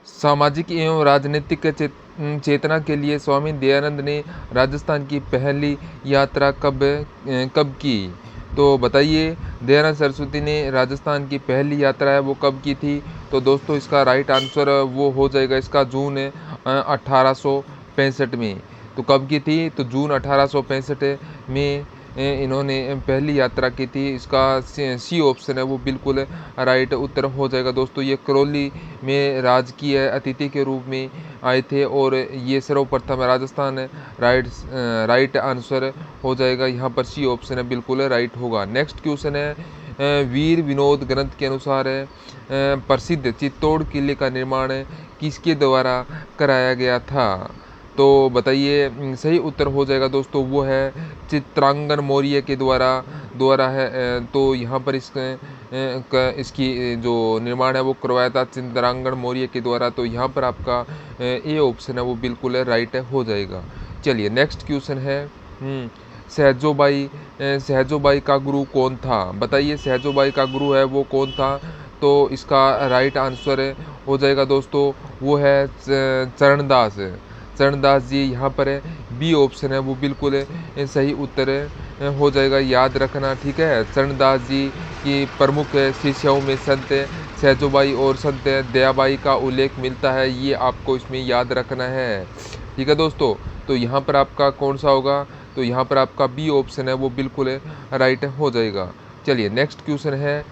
सामाजिक एवं राजनीतिक चेतना के लिए स्वामी दयानंद ने राजस्थान की पहली यात्रा कब की? तो बताइए, दयानंद सरस्वती ने राजस्थान की पहली यात्रा है वो कब की थी? तो दोस्तों इसका राइट आंसर वो हो जाएगा इसका जून 1865 में। तो कब की थी? तो जून 1865 में इन्होंने पहली यात्रा की थी। इसका सी ऑप्शन है वो बिल्कुल राइट उत्तर हो जाएगा। दोस्तों ये करौली में राजकीय अतिथि के रूप में आए थे और ये सर्वप्रथम राजस्थान राइट आंसर हो जाएगा। यहाँ पर सी ऑप्शन है बिल्कुल राइट होगा। नेक्स्ट क्वेश्चन है, वीर विनोद ग्रंथ के अनुसार प्रसिद्ध चित्तौड़ किले का निर्माण किसके द्वारा कराया गया था? तो बताइए, सही उत्तर हो जाएगा दोस्तों वो है चित्रांगन मौर्य के द्वारा है। तो यहाँ पर इसकी जो निर्माण है वो करवाया था चित्रांगन मौर्य के द्वारा। तो यहाँ पर आपका ए ऑप्शन है वो बिल्कुल राइट हो जाएगा। चलिए नेक्स्ट क्वेश्चन है, सहजोबाई का गुरु कौन था? बताइए सहजोबाई का गुरु है वो कौन था? तो इसका राइट आंसर हो जाएगा दोस्तों वो है चरणदास जी। यहाँ पर बी ऑप्शन है वो बिल्कुल सही उत्तर हो जाएगा, याद रखना। ठीक है, चरणदास जी की प्रमुख शिष्यों में संत सहजोबाई और संत दयाबाई का उल्लेख मिलता है, ये आपको इसमें याद रखना है। ठीक है दोस्तों, तो यहाँ पर आपका कौन सा होगा? तो यहाँ पर आपका बी ऑप्शन है वो बिल्कुल राइट हो जाएगा। चलिए नेक्स्ट क्वेश्चन है,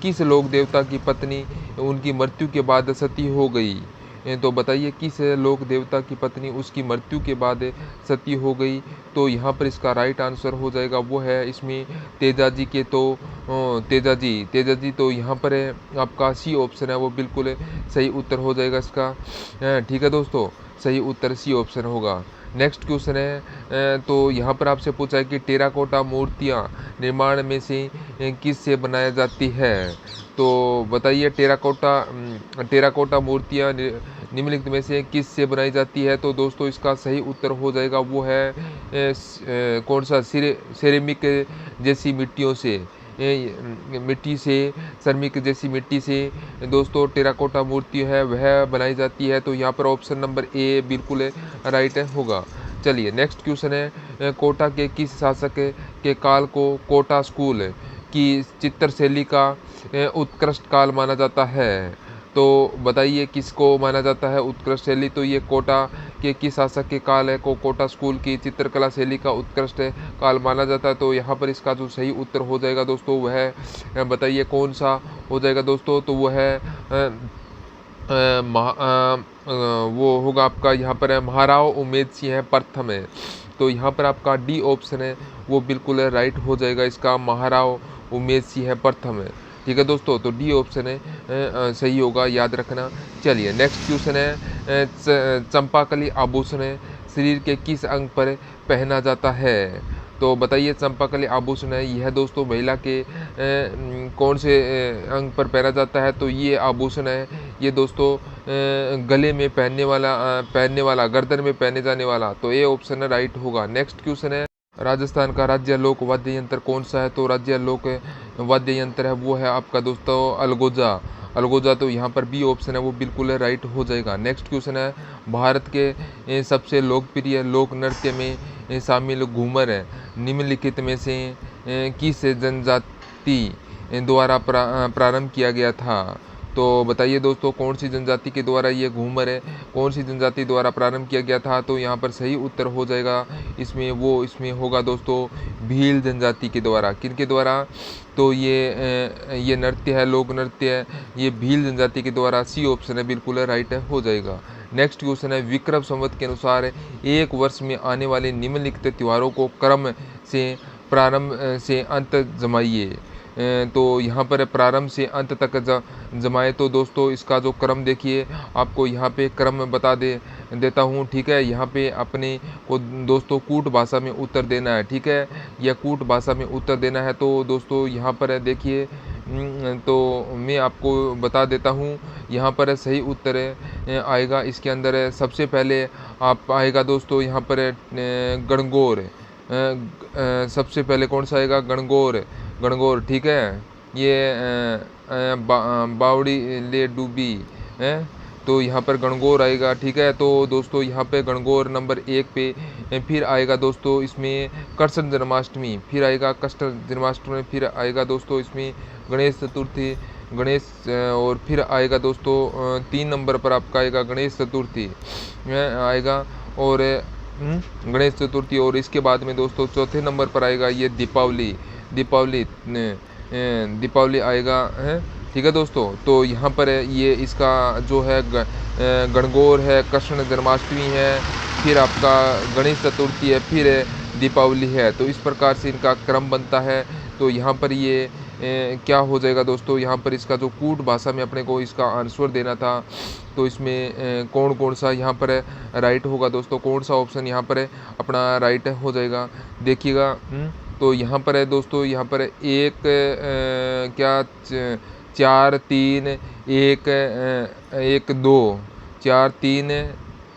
किस लोक देवता की पत्नी उनकी मृत्यु के बाद सती हो गई? तो बताइए किस लोक देवता की पत्नी उसकी मृत्यु के बाद सती हो गई? तो यहाँ पर इसका राइट आंसर हो जाएगा वो है इसमें तेजाजी के। तो तेजाजी तो यहाँ पर आपका सी ऑप्शन है वो बिल्कुल सही उत्तर हो जाएगा इसका। ठीक है दोस्तों, सही उत्तर सी ऑप्शन होगा। नेक्स्ट क्वेश्चन है, तो यहाँ पर आपसे पूछा है कि टेराकोटा मूर्तियाँ निर्माण में से किस से बनाया जाती है? तो बताइए टेराकोटा मूर्तियाँ निम्नलिखित में से किस से बनाई जाती है? तो दोस्तों इसका सही उत्तर हो जाएगा वो है कौन सा, सिरेमिक जैसी मिट्टियों से, सिरेमिक जैसी मिट्टी से दोस्तों टेराकोटा मूर्ति है वह बनाई जाती है। तो यहाँ पर ऑप्शन नंबर ए बिल्कुल राइट होगा। चलिए नेक्स्ट क्वेश्चन है, कोटा के किस शासक के काल को कोटा स्कूल की चित्रशैली का उत्कृष्ट काल माना जाता है? तो बताइए किसको माना जाता है उत्कृष्ट शैली? तो ये कोटा के किस शासक के काल है को कोटा स्कूल की चित्रकला शैली का उत्कृष्ट काल माना जाता है? तो यहाँ पर इसका जो सही उत्तर हो जाएगा दोस्तों वह बताइए कौन सा हो जाएगा दोस्तों? तो वो है वो होगा आपका यहाँ पर है महाराव उमेद सिंह प्रथम है। तो यहाँ पर आपका डी ऑप्शन है वो बिल्कुल राइट हो जाएगा इसका, महाराव उमेद सिंह प्रथम है। ठीक है दोस्तों, तो डी ऑप्शन है सही होगा, याद रखना। चलिए नेक्स्ट क्वेश्चन है, चंपाकली आभूषण शरीर के किस अंग पर पहना जाता है? तो बताइए चंपाकली आभूषण है यह दोस्तों महिला के कौन से अंग पर पहना जाता है? तो ये आभूषण है ये दोस्तों गले में पहनने वाला गर्दन में पहने जाने वाला। तो ये ऑप्शन राइट होगा। नेक्स्ट क्वेश्चन है, राजस्थान का राज्य लोक वाद्य यंत्र कौन सा है? तो राज्य लोक वाद्य यंत्र है वो है आपका दोस्तों अलगोजा। अलगोजा, तो यहाँ पर बी ऑप्शन है वो बिल्कुल राइट हो जाएगा। नेक्स्ट क्वेश्चन है, भारत के सबसे लोकप्रिय लोक नृत्य में शामिल घूमर है निम्नलिखित में से किस जनजाति द्वारा प्रारंभ किया गया था? तो बताइए दोस्तों, कौन सी जनजाति के द्वारा ये घूमर है कौन सी जनजाति द्वारा प्रारंभ किया गया था? तो यहाँ पर सही उत्तर हो जाएगा इसमें होगा दोस्तों भील जनजाति के द्वारा। किनके द्वारा? तो ये नृत्य है, लोक नृत्य है, ये भील जनजाति के द्वारा। सी ऑप्शन है बिल्कुल राइट हो जाएगा। नेक्स्ट क्वेश्चन है, विक्रम संवत के अनुसार एक वर्ष में आने वाले निम्नलिखित त्योहारों को क्रम से प्रारंभ से अंत जमाइए। तो यहाँ पर प्रारंभ से अंत तक जमाए। तो दोस्तों इसका जो क्रम देखिए, आपको यहाँ पे क्रम बता देता हूँ, ठीक है। यहाँ पे अपने को दोस्तों कूट भाषा में उत्तर देना है, ठीक है। यह कूट भाषा में उत्तर देना है। तो दोस्तों यहाँ पर देखिए, तो मैं आपको बता देता हूँ, यहाँ पर सही उत्तर आएगा इसके अंदर। सबसे पहले आप आएगा दोस्तों यहाँ पर गणगौर। सबसे पहले कौन सा आएगा? गणगौर। गणगौर, ठीक है। ये बावड़ी ले डूबी है, तो यहाँ पर गणगौर आएगा, ठीक है। तो दोस्तों यहाँ पे गणगौर नंबर 1 पे। फिर आएगा दोस्तों इसमें कृष्ण जन्माष्टमी, फिर आएगा कृष्ण जन्माष्टमी, फिर आएगा दोस्तों इसमें गणेश चतुर्थी, गणेश और फिर आएगा दोस्तों 3 नंबर पर आपका आएगा गणेश चतुर्थी आएगा, और गणेश चतुर्थी। और इसके बाद में दोस्तों चौथे नंबर पर आएगा ये दीपावली। दीपावली आएगा है, ठीक है दोस्तों। तो यहाँ पर ये इसका जो है गणगौर है, कृष्ण जन्माष्टमी है, फिर आपका गणेश चतुर्थी है, फिर दीपावली है। तो इस प्रकार से इनका क्रम बनता है। तो यहाँ पर ये क्या हो जाएगा दोस्तों, यहाँ पर इसका जो कूट भाषा में अपने को इसका आंसर देना था, तो इसमें कौन कौन सा यहाँ पर राइट होगा दोस्तों, कौन सा ऑप्शन यहाँ पर अपना राइट हो जाएगा, देखिएगा। तो यहाँ पर है दोस्तों, यहाँ पर 4 3 1 1 2 4 3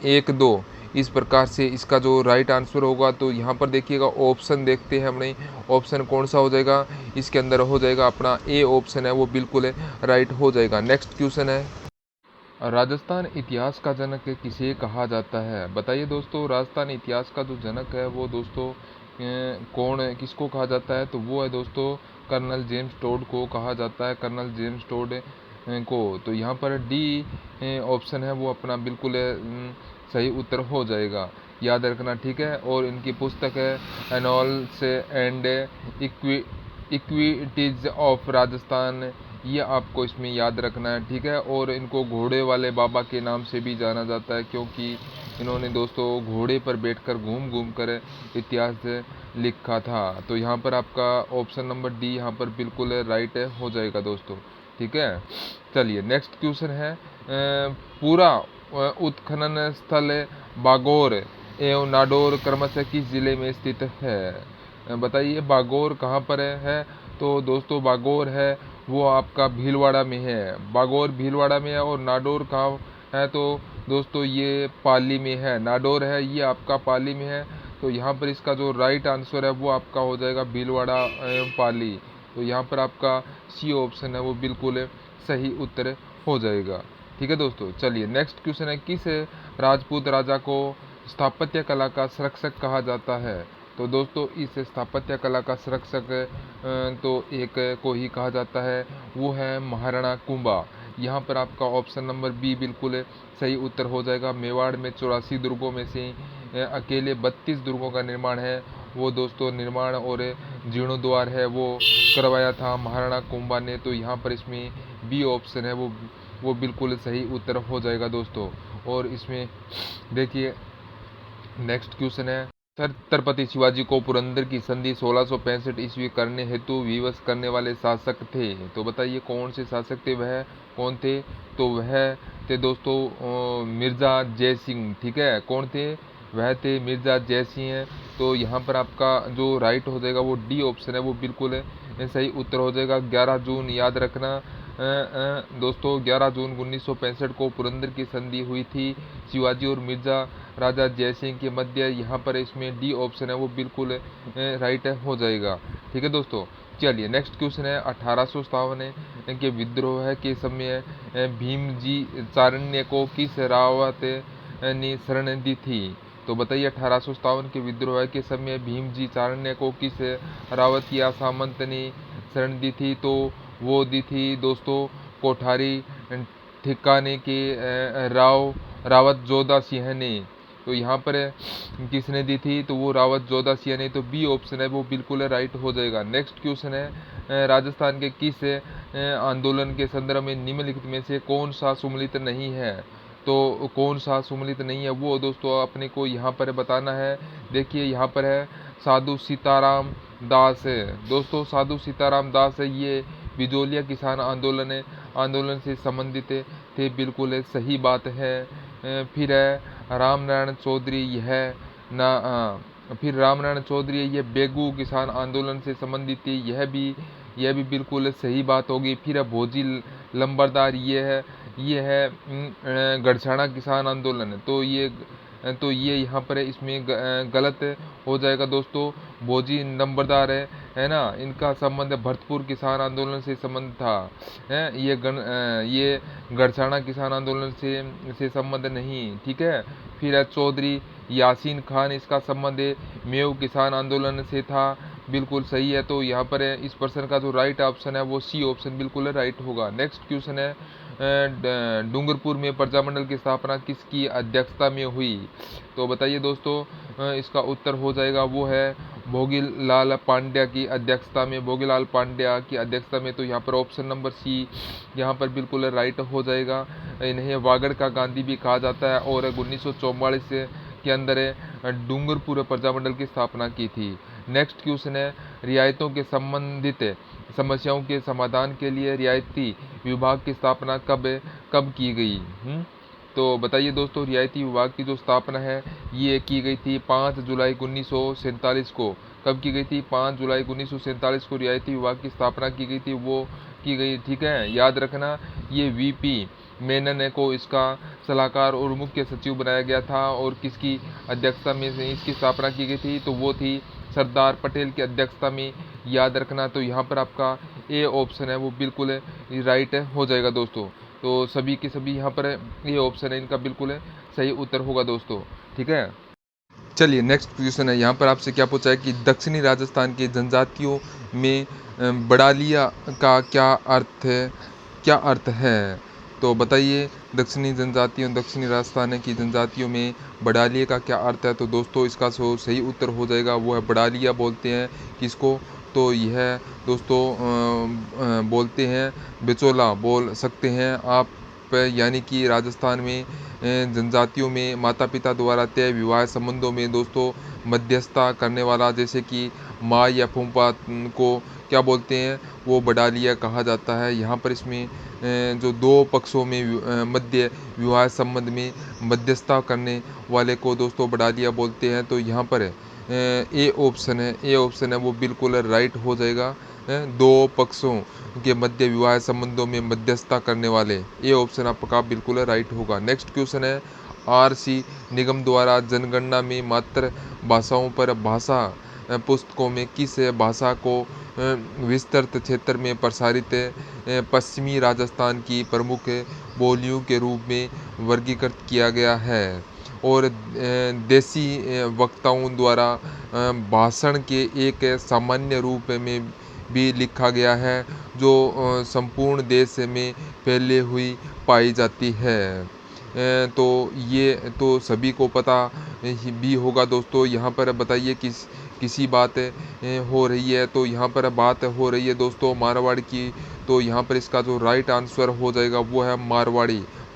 1 2 इस प्रकार से इसका जो राइट आंसर होगा। तो यहाँ पर देखिएगा ऑप्शन देखते हैं हमने, ऑप्शन कौन सा हो जाएगा, इसके अंदर हो जाएगा अपना ए ऑप्शन है वो बिल्कुल राइट हो जाएगा। नेक्स्ट क्वेश्चन है, राजस्थान इतिहास का जनक किसे कहा जाता है? बताइए दोस्तों, राजस्थान इतिहास का जो जनक है वो दोस्तों कौन है, किसको कहा जाता है? तो वो है दोस्तों कर्नल जेम्स टोड को कहा जाता है, कर्नल जेम्स टोड को। तो यहाँ पर डी ऑप्शन है वो अपना बिल्कुल सही उत्तर हो जाएगा, याद रखना, ठीक है। और इनकी पुस्तक है एनॉल्स एंड इक्विटीज ऑफ राजस्थान, ये आपको इसमें याद रखना है, ठीक है। और इनको घोड़े वाले बाबा के नाम से भी जाना जाता है, क्योंकि इन्होंने दोस्तों घोड़े पर बैठकर घूम घूम कर इतिहास लिखा था। तो यहाँ पर आपका ऑप्शन नंबर डी यहाँ पर बिल्कुल राइट हो जाएगा दोस्तों, ठीक है। चलिए नेक्स्ट क्वेश्चन है, पूरा उत्खनन स्थल बागौर एवं नाडौर क्रमशः किस जिले में स्थित है? बताइए बागौर कहाँ पर है? तो दोस्तों बागौर है वो आपका भीलवाड़ा में है, बागौर भीलवाड़ा में है। और नाडौर कहाँ है? तो दोस्तों ये पाली में है, नाडौर है ये आपका पाली में है। तो यहाँ पर इसका जो राइट आंसर है वो आपका हो जाएगा भीलवाड़ा एवं पाली। तो यहाँ पर आपका सी ऑप्शन है वो बिल्कुल सही उत्तर हो जाएगा, ठीक है दोस्तों। चलिए नेक्स्ट क्वेश्चन है, किस राजपूत राजा को स्थापत्य कला का संरक्षक कहा जाता है? तो दोस्तों इस स्थापत्य कला का संरक्षक तो एक को ही कहा जाता है, वो है महाराणा कुंभा। यहाँ पर आपका ऑप्शन नंबर बी बिल्कुल सही उत्तर हो जाएगा। मेवाड़ में 84 दुर्गों में से अकेले 32 दुर्गों का निर्माण है वो दोस्तों निर्माण और जीर्णोद्वार है वो करवाया था महाराणा कुंभा ने। तो यहाँ पर इसमें बी ऑप्शन है वो बिल्कुल सही उत्तर हो जाएगा दोस्तों। और इसमें देखिए नेक्स्ट क्वेश्चन है, छत्रपति शिवाजी को पुरंदर की संधि 1665 ईस्वी करने हेतु विवश करने वाले शासक थे। तो बताइए कौन से शासक थे, वह कौन थे? तो वह थे दोस्तों मिर्ज़ा जय सिंह, ठीक है। कौन थे? वह थे मिर्ज़ा जय सिंह। तो यहाँ पर आपका जो राइट हो जाएगा वो डी ऑप्शन है वो बिल्कुल सही उत्तर हो जाएगा। 11 जून याद रखना दोस्तों 11 जून 1965 को पुरंदर की संधि हुई थी शिवाजी और मिर्जा राजा जयसिंह के मध्य। यहाँ पर इसमें डी ऑप्शन है वो बिल्कुल राइट हो जाएगा। ठीक है दोस्तों, चलिए नेक्स्ट क्वेश्चन है 1857 के विद्रोह के समय भीम जी चारण्य को किस रावत ने शरण दी थी? तो बताइए 1857 के विद्रोह के समय भीम जी चारण्य को किस रावत या सामंत ने शरण दी थी? तो वो दी थी दोस्तों कोठारी ठिकाने के रावत जोधा सिंह ने। तो यहाँ पर किसने दी थी? तो वो रावत जोधा सिंह ने। तो बी ऑप्शन है वो बिल्कुल राइट हो जाएगा। नेक्स्ट क्वेश्चन है राजस्थान के किस आंदोलन के संदर्भ में निम्नलिखित में से कौन सा सुमेलित नहीं है? तो कौन सा सुमेलित नहीं है वो दोस्तों अपने को यहाँ पर बताना है। देखिए यहाँ पर है साधु सीताराम दास। दोस्तों साधु सीताराम दास ये बिजोलिया किसान आंदोलन से संबंधित थे, बिल्कुल सही बात है। फिर है राम नारायण चौधरी, यह ना फिर राम नारायण चौधरी ये बेगू किसान आंदोलन से संबंधित थी, यह भी बिल्कुल सही बात होगी। फिर है भोजी लंबरदार, ये है गढ़छाना किसान आंदोलन। तो ये यहाँ पर इसमें गलत हो जाएगा दोस्तों। भोजी नंबरदार है ना, इनका संबंध भरतपुर किसान आंदोलन से संबंध था। ये गढ़छाना किसान आंदोलन से संबंध नहीं। ठीक है। फिर है चौधरी यासीन खान, इसका संबंध मेव किसान आंदोलन से था, बिल्कुल सही है। तो यहाँ पर इस प्रश्न का जो राइट ऑप्शन है वो सी ऑप्शन बिल्कुल राइट होगा। नेक्स्ट क्वेश्चन है डूंगरपुर में प्रजामंडल की स्थापना किसकी अध्यक्षता में हुई? तो बताइए दोस्तों इसका उत्तर हो जाएगा वो है भोगीलाल पांड्या की अध्यक्षता में। भोगीलाल पांड्या की अध्यक्षता में। तो यहाँ पर ऑप्शन नंबर सी यहाँ पर बिल्कुल राइट हो जाएगा। इन्हें वागड़ का गांधी भी कहा जाता है और 1944 के अंदर डूंगरपुर प्रजामंडल की स्थापना की थी। नेक्स्ट क्वेश्चन है रियायतों के संबंधित समस्याओं के समाधान के लिए रियायती विभाग की स्थापना कब की गई? तो बताइए दोस्तों रियायती विभाग की जो स्थापना है ये की गई थी 5 जुलाई 1947 को। कब की गई थी? 5 जुलाई 1947 को रियायती विभाग की स्थापना की गई थी, वो की गई। ठीक है, याद रखना ये वीपी मेनन को इसका सलाहकार और मुख्य सचिव बनाया गया था। और किसकी अध्यक्षता में से इसकी स्थापना की गई थी? तो वो थी सरदार पटेल की अध्यक्षता में, याद रखना। तो यहाँ पर आपका ए ऑप्शन है वो बिल्कुल राइट हो जाएगा दोस्तों। तो सभी के सभी यहाँ पर ये ऑप्शन है इनका बिल्कुल सही उत्तर होगा दोस्तों। ठीक है, चलिए नेक्स्ट क्वेश्चन है। यहाँ पर आपसे क्या पूछा है कि दक्षिणी राजस्थान के जनजातियों में बड़ालिया का क्या अर्थ है? तो बताइए दक्षिणी राजस्थान की जनजातियों में बड़ालिया का क्या अर्थ है? तो दोस्तों इसका सही उत्तर हो जाएगा वो है बड़ालिया बोलते हैं किसको? तो यह दोस्तों बोलते हैं बिचौला बोल सकते हैं आप। यानी कि राजस्थान में जनजातियों में माता पिता द्वारा तय विवाह संबंधों में दोस्तों मध्यस्थता करने वाला, जैसे कि माँ या फूफा को क्या बोलते हैं? वो बड़ालिया कहा जाता है। यहाँ पर इसमें जो दो पक्षों में मध्य विवाह संबंध में मध्यस्थता करने वाले को दोस्तों बड़ालिया बोलते हैं। तो यहाँ पर ए ऑप्शन है वो बिल्कुल राइट हो जाएगा। दो पक्षों के मध्य विवाह संबंधों में मध्यस्थता करने वाले, ये ऑप्शन आपका बिल्कुल राइट होगा। नेक्स्ट क्वेश्चन है आर.सी. निगम द्वारा जनगणना में मातृ भाषाओं पर भाषा पुस्तकों में किस भाषा को विस्तृत क्षेत्र में प्रसारित पश्चिमी राजस्थान की प्रमुख बोलियों के रूप में वर्गीकृत किया गया है? और देसी वक्ताओं द्वारा भाषण के एक सामान्य रूप में भी लिखा गया है जो संपूर्ण देश में फैले हुई पाई जाती है। तो ये तो सभी को पता भी होगा दोस्तों। यहाँ पर बताइए किसी बात हो रही है? तो यहाँ पर बात हो रही है दोस्तों मारवाड़ी की। तो यहाँ पर इसका जो राइट आंसर हो जाएगा वो है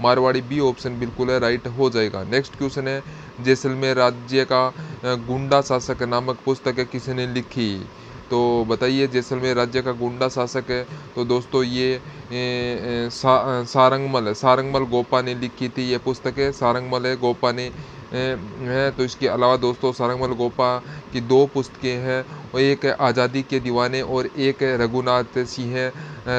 मारवाड़ी बी ऑप्शन बिल्कुल राइट हो जाएगा। नेक्स्ट क्वेश्चन है जैसलमेर राज्य का गुंडा शासक नामक पुस्तक किसने लिखी? तो बताइए जैसलमेर राज्य का गुंडा शासक है तो दोस्तों ये सारंगमल गोपा ने लिखी थी। ये पुस्तक है सारंगमल गोपा ने है। तो इसके अलावा दोस्तों सारंगमल गोपा की दो पुस्तकें हैं और एक आज़ादी के दीवाने और एक रघुनाथ सिंह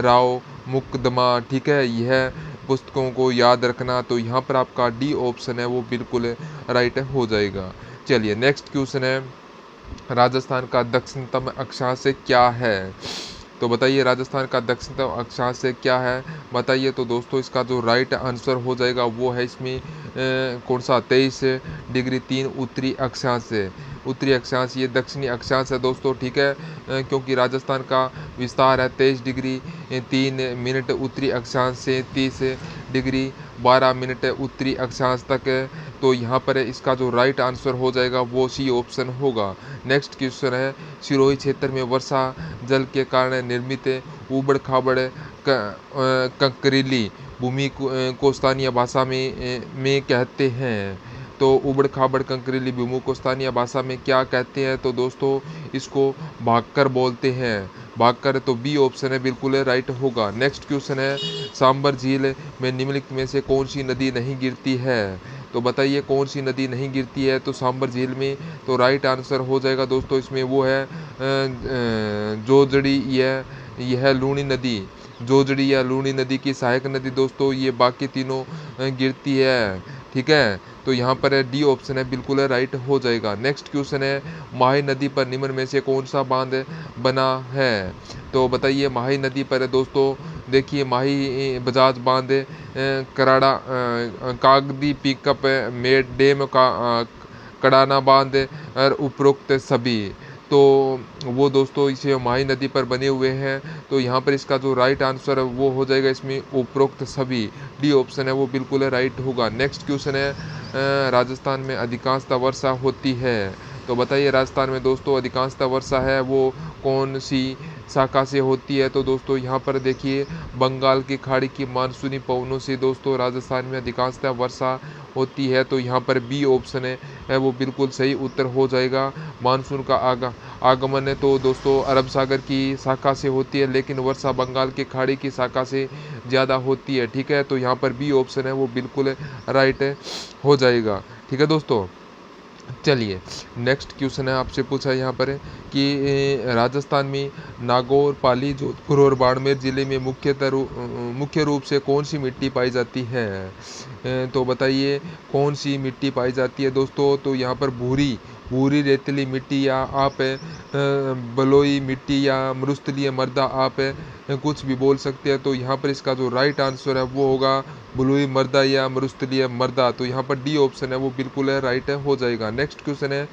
राव मुकदमा, ठीक है, यह पुस्तकों को याद रखना। तो यहाँ पर आपका डी ऑप्शन है वो बिल्कुल राइट हो जाएगा। चलिए नेक्स्ट क्वेश्चन है, राजस्थान का दक्षिणतम अक्षांश क्या है? तो बताइए राजस्थान का दक्षिणतम अक्षांश क्या है, बताइए। तो दोस्तों इसका जो राइट आंसर हो जाएगा वो है इसमें कौन सा 23 डिग्री 3 उत्तरी अक्षांश है। उत्तरी अक्षांश ये दक्षिणी अक्षांश है दोस्तों, ठीक है, क्योंकि राजस्थान का विस्तार है 23 डिग्री 3 मिनट उत्तरी अक्षांश से 30 डिग्री 12 मिनट उत्तरी अक्षांश तक है। तो यहाँ पर इसका जो राइट आंसर हो जाएगा वो सी ऑप्शन होगा। नेक्स्ट क्वेश्चन है, सिरोही क्षेत्र में वर्षा जल के कारण निर्मित उबड़ खाबड़ कंकरीली भूमि को स्थानीय भाषा में कहते हैं। तो उबड़ खाबड़ कंकरीली भूमि को स्थानीय भाषा में क्या कहते हैं? तो दोस्तों इसको भागकर बोलते हैं, भागकर। तो बी ऑप्शन है बिल्कुल राइट होगा। नेक्स्ट क्वेश्चन है, सांबर झील में निम्नलिखित में से कौन सी नदी नहीं गिरती है? तो बताइए कौन सी नदी नहीं गिरती है तो सांबर झील में? तो राइट आंसर हो जाएगा दोस्तों इसमें वो है जोजड़ी, यह लूणी नदी, जोजड़ी या लूणी नदी की सहायक नदी दोस्तों, ये बाकी तीनों गिरती है, ठीक है। तो यहाँ पर डी ऑप्शन है बिल्कुल राइट हो जाएगा। नेक्स्ट क्वेश्चन है, माही नदी पर निम्न में से कौन सा बांध बना है? तो बताइए माही नदी पर दोस्तों देखिए माही बजाज बांध, कराड़ा कागदी पिकअप मेड डैम का कड़ाना बांध और उपरोक्त सभी। तो वो दोस्तों इसे माही नदी पर बने हुए हैं। तो यहाँ पर इसका जो राइट आंसर है वो हो जाएगा इसमें उपरोक्त सभी, डी ऑप्शन है वो बिल्कुल राइट होगा। नेक्स्ट क्वेश्चन है, राजस्थान में अधिकांशतः वर्षा होती है। तो बताइए राजस्थान में दोस्तों अधिकांशतः वर्षा है वो कौन सी शाखा से होती है? तो दोस्तों यहाँ पर देखिए बंगाल की खाड़ी की मानसूनी पवनों से दोस्तों राजस्थान में अधिकांशतः वर्षा होती है। तो यहाँ पर बी ऑप्शन है वो बिल्कुल सही उत्तर हो जाएगा। मानसून का आगमन है तो दोस्तों अरब सागर की शाखा से होती है, लेकिन वर्षा बंगाल की खाड़ी की शाखा से ज़्यादा होती है, ठीक है। तो यहाँ पर बी ऑप्शन है वो बिल्कुल राइट हो जाएगा, ठीक है दोस्तों। चलिए नेक्स्ट क्वेश्चन है, आपसे पूछा यहाँ पर कि राजस्थान में नागौर, पाली, जोधपुर और बाड़मेर जिले में मुख्य रूप से कौन सी मिट्टी पाई जाती है? तो बताइए कौन सी मिट्टी पाई जाती है दोस्तों? तो यहाँ पर भूरी भूरी रेतीली मिट्टी, या आप बलुई मिट्टी, या मरुस्थलीय मृदा, आप कुछ भी बोल सकते हैं। तो यहाँ पर इसका जो राइट आंसर है वो होगा बलुई मृदा या मरुस्थलीय मृदा। तो यहाँ पर डी ऑप्शन है वो बिल्कुल राइट हो जाएगा। नेक्स्ट क्वेश्चन है,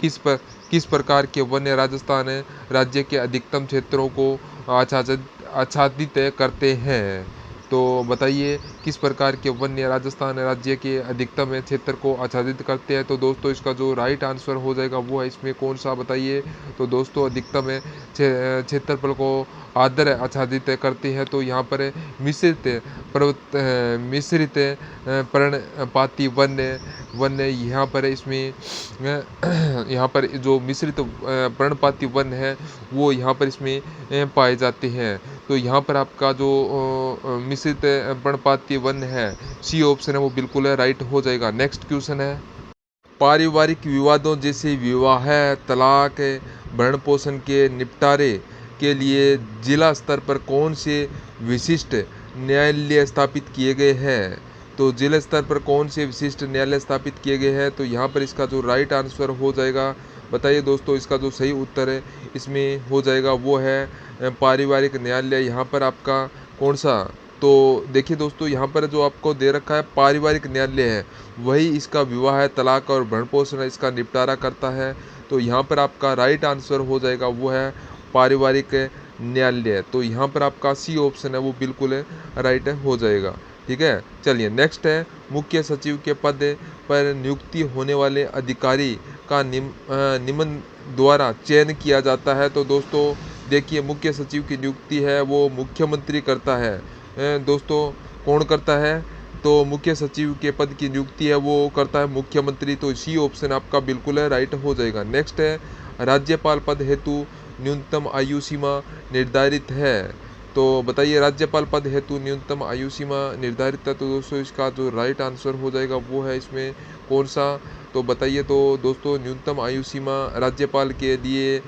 किस प्रकार के वन्य राजस्थान राज्य के अधिकतम क्षेत्रों को आच्छादित करते हैं? तो बताइए किस प्रकार के वन्य राजस्थान राज्य के अधिकतम क्षेत्र को आच्छादित करते हैं? तो दोस्तों इसका जो राइट आंसर हो जाएगा वो है इसमें कौन सा, बताइए। तो दोस्तों अधिकतम क्षेत्रफल को आदर आच्छादित करते हैं। तो यहाँ पर मिश्रित पर्णपाती वन्य यहाँ पर इसमें यहाँ पर जो मिश्रित पर्णपाती वन है वो यहाँ पर इसमें पाए जाते हैं। तो यहाँ पर आपका जो मिश्रित पर्णपाती वन है सी ऑप्शन है वो बिल्कुल राइट हो जाएगा। नेक्स्ट क्वेश्चन है, पारिवारिक विवादों जैसे विवाह, तलाक, भरण पोषण के निपटारे के लिए जिला स्तर पर कौन से विशिष्ट न्यायालय स्थापित किए गए हैं? तो जिला स्तर पर कौन से विशिष्ट न्यायालय स्थापित किए गए हैं? तो यहाँ पर इसका जो राइट आंसर हो जाएगा, बताइए दोस्तों। इसका जो सही उत्तर है इसमें हो जाएगा वो है पारिवारिक न्यायालय। यहाँ पर आपका कौन सा, तो देखिए दोस्तों यहाँ पर जो आपको दे रखा है पारिवारिक न्यायालय है वही इसका विवाह, तलाक और भरण पोषण इसका निपटारा करता है। तो यहाँ पर आपका राइट आंसर हो जाएगा वो है पारिवारिक न्यायालय। तो यहाँ पर आपका सी ऑप्शन है वो बिल्कुल राइट हो जाएगा, ठीक है। चलिए नेक्स्ट है, मुख्य सचिव के पद पर नियुक्ति होने वाले अधिकारी का निम्न द्वारा चयन किया जाता है। तो दोस्तों देखिए मुख्य सचिव की नियुक्ति है वो मुख्यमंत्री करता है। दोस्तों कौन करता है? तो मुख्य सचिव के पद की नियुक्ति है वो करता है मुख्यमंत्री। तो सी ऑप्शन आपका बिल्कुल राइट हो जाएगा। नेक्स्ट है, राज्यपाल पद हेतु न्यूनतम आयु सीमा निर्धारित है। तो बताइए राज्यपाल पद हेतु न्यूनतम आयु सीमा निर्धारित है। तो दोस्तों इसका जो राइट आंसर हो जाएगा वो है इसमें कौन सा, तो बताइए। तो दोस्तों न्यूनतम आयु सीमा राज्यपाल के लिए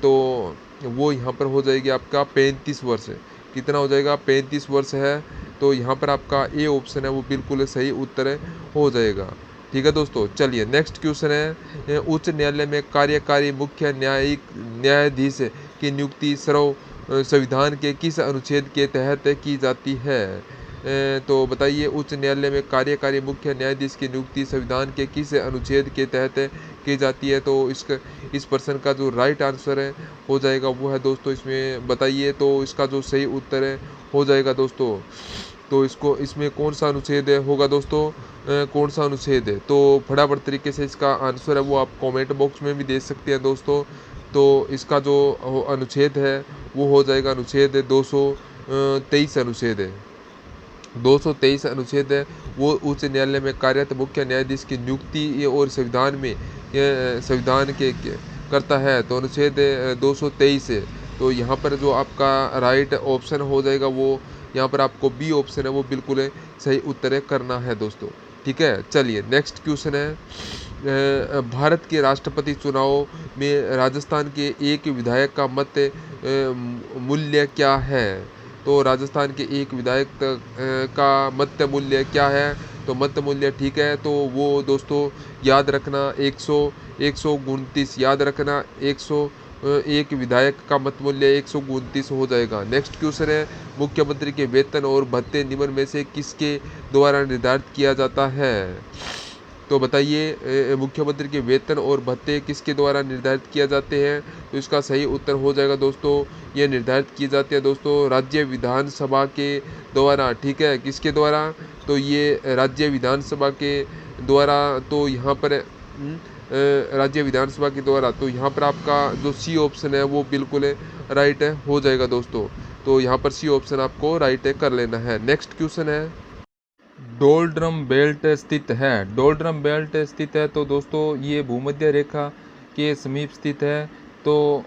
तो वो यहाँ पर हो जाएगी आपका 35 वर्ष, कितना हो जाएगा, 35 वर्ष है। तो यहाँ पर आपका ए ऑप्शन है वो बिल्कुल सही उत्तर हो जाएगा। ठीक है दोस्तों, चलिए नेक्स्ट क्वेश्चन है, उच्च न्यायालय में कार्यकारी मुख्य न्यायिक न्यायाधीश की नियुक्ति संविधान के किस अनुच्छेद के तहत की जाती है? तो बताइए, उच्च न्यायालय में कार्यकारी मुख्य न्यायाधीश की नियुक्ति संविधान के किस अनुच्छेद के तहत की जाती है? तो इस प्रश्न का जो राइट आंसर हो जाएगा वो है दोस्तों, इसमें बताइए, तो इसका जो सही उत्तर हो जाएगा दोस्तों, तो इसमें कौन सा अनुच्छेद होगा दोस्तों, कौन सा अनुच्छेद है? तो फटाफट तरीके से इसका आंसर है वो आप कमेंट बॉक्स में भी दे सकते हैं दोस्तों। तो इसका जो अनुच्छेद है वो हो जाएगा अनुच्छेद 223 अनुच्छेद है, 223 अनुच्छेद है वो उच्च न्यायालय में कार्यरत मुख्य न्यायाधीश की नियुक्ति और संविधान के करता है। तो अनुच्छेद 223 है। तो यहाँ पर जो आपका राइट ऑप्शन हो जाएगा वो यहाँ पर आपको बी ऑप्शन है वो बिल्कुल सही उत्तर करना है दोस्तों। ठीक है, चलिए नेक्स्ट क्वेश्चन है, भारत के राष्ट्रपति चुनाव में राजस्थान के एक विधायक का मत मूल्य क्या है? तो राजस्थान के एक विधायक का मत मूल्य क्या है? तो मत मूल्य, ठीक है, तो वो दोस्तों याद रखना 129 याद रखना, 101 विधायक का मत मूल्य 129 हो जाएगा। नेक्स्ट क्वेश्चन है, मुख्यमंत्री के वेतन और भत्ते निम्न में से किसके द्वारा निर्धारित किया जाता है? तो बताइए, मुख्यमंत्री के वेतन और भत्ते किसके द्वारा निर्धारित किया जाते हैं? तो इसका सही उत्तर हो जाएगा दोस्तों, ये निर्धारित किए जाते हैं दोस्तों राज्य विधानसभा के द्वारा। ठीक है, किसके द्वारा? तो ये राज्य विधानसभा के द्वारा। तो यहाँ पर राज्य विधानसभा के द्वारा। तो यहाँ पर आपका जो सी ऑप्शन है वो बिल्कुल राइट हो जाएगा दोस्तों। तो यहाँ पर सी ऑप्शन आपको राइट कर लेना है। नेक्स्ट क्वेश्चन है, डोलड्रम बेल्ट स्थित है। डोलड्रम बेल्ट स्थित है तो दोस्तों ये भूमध्य रेखा के समीप स्थित है। तो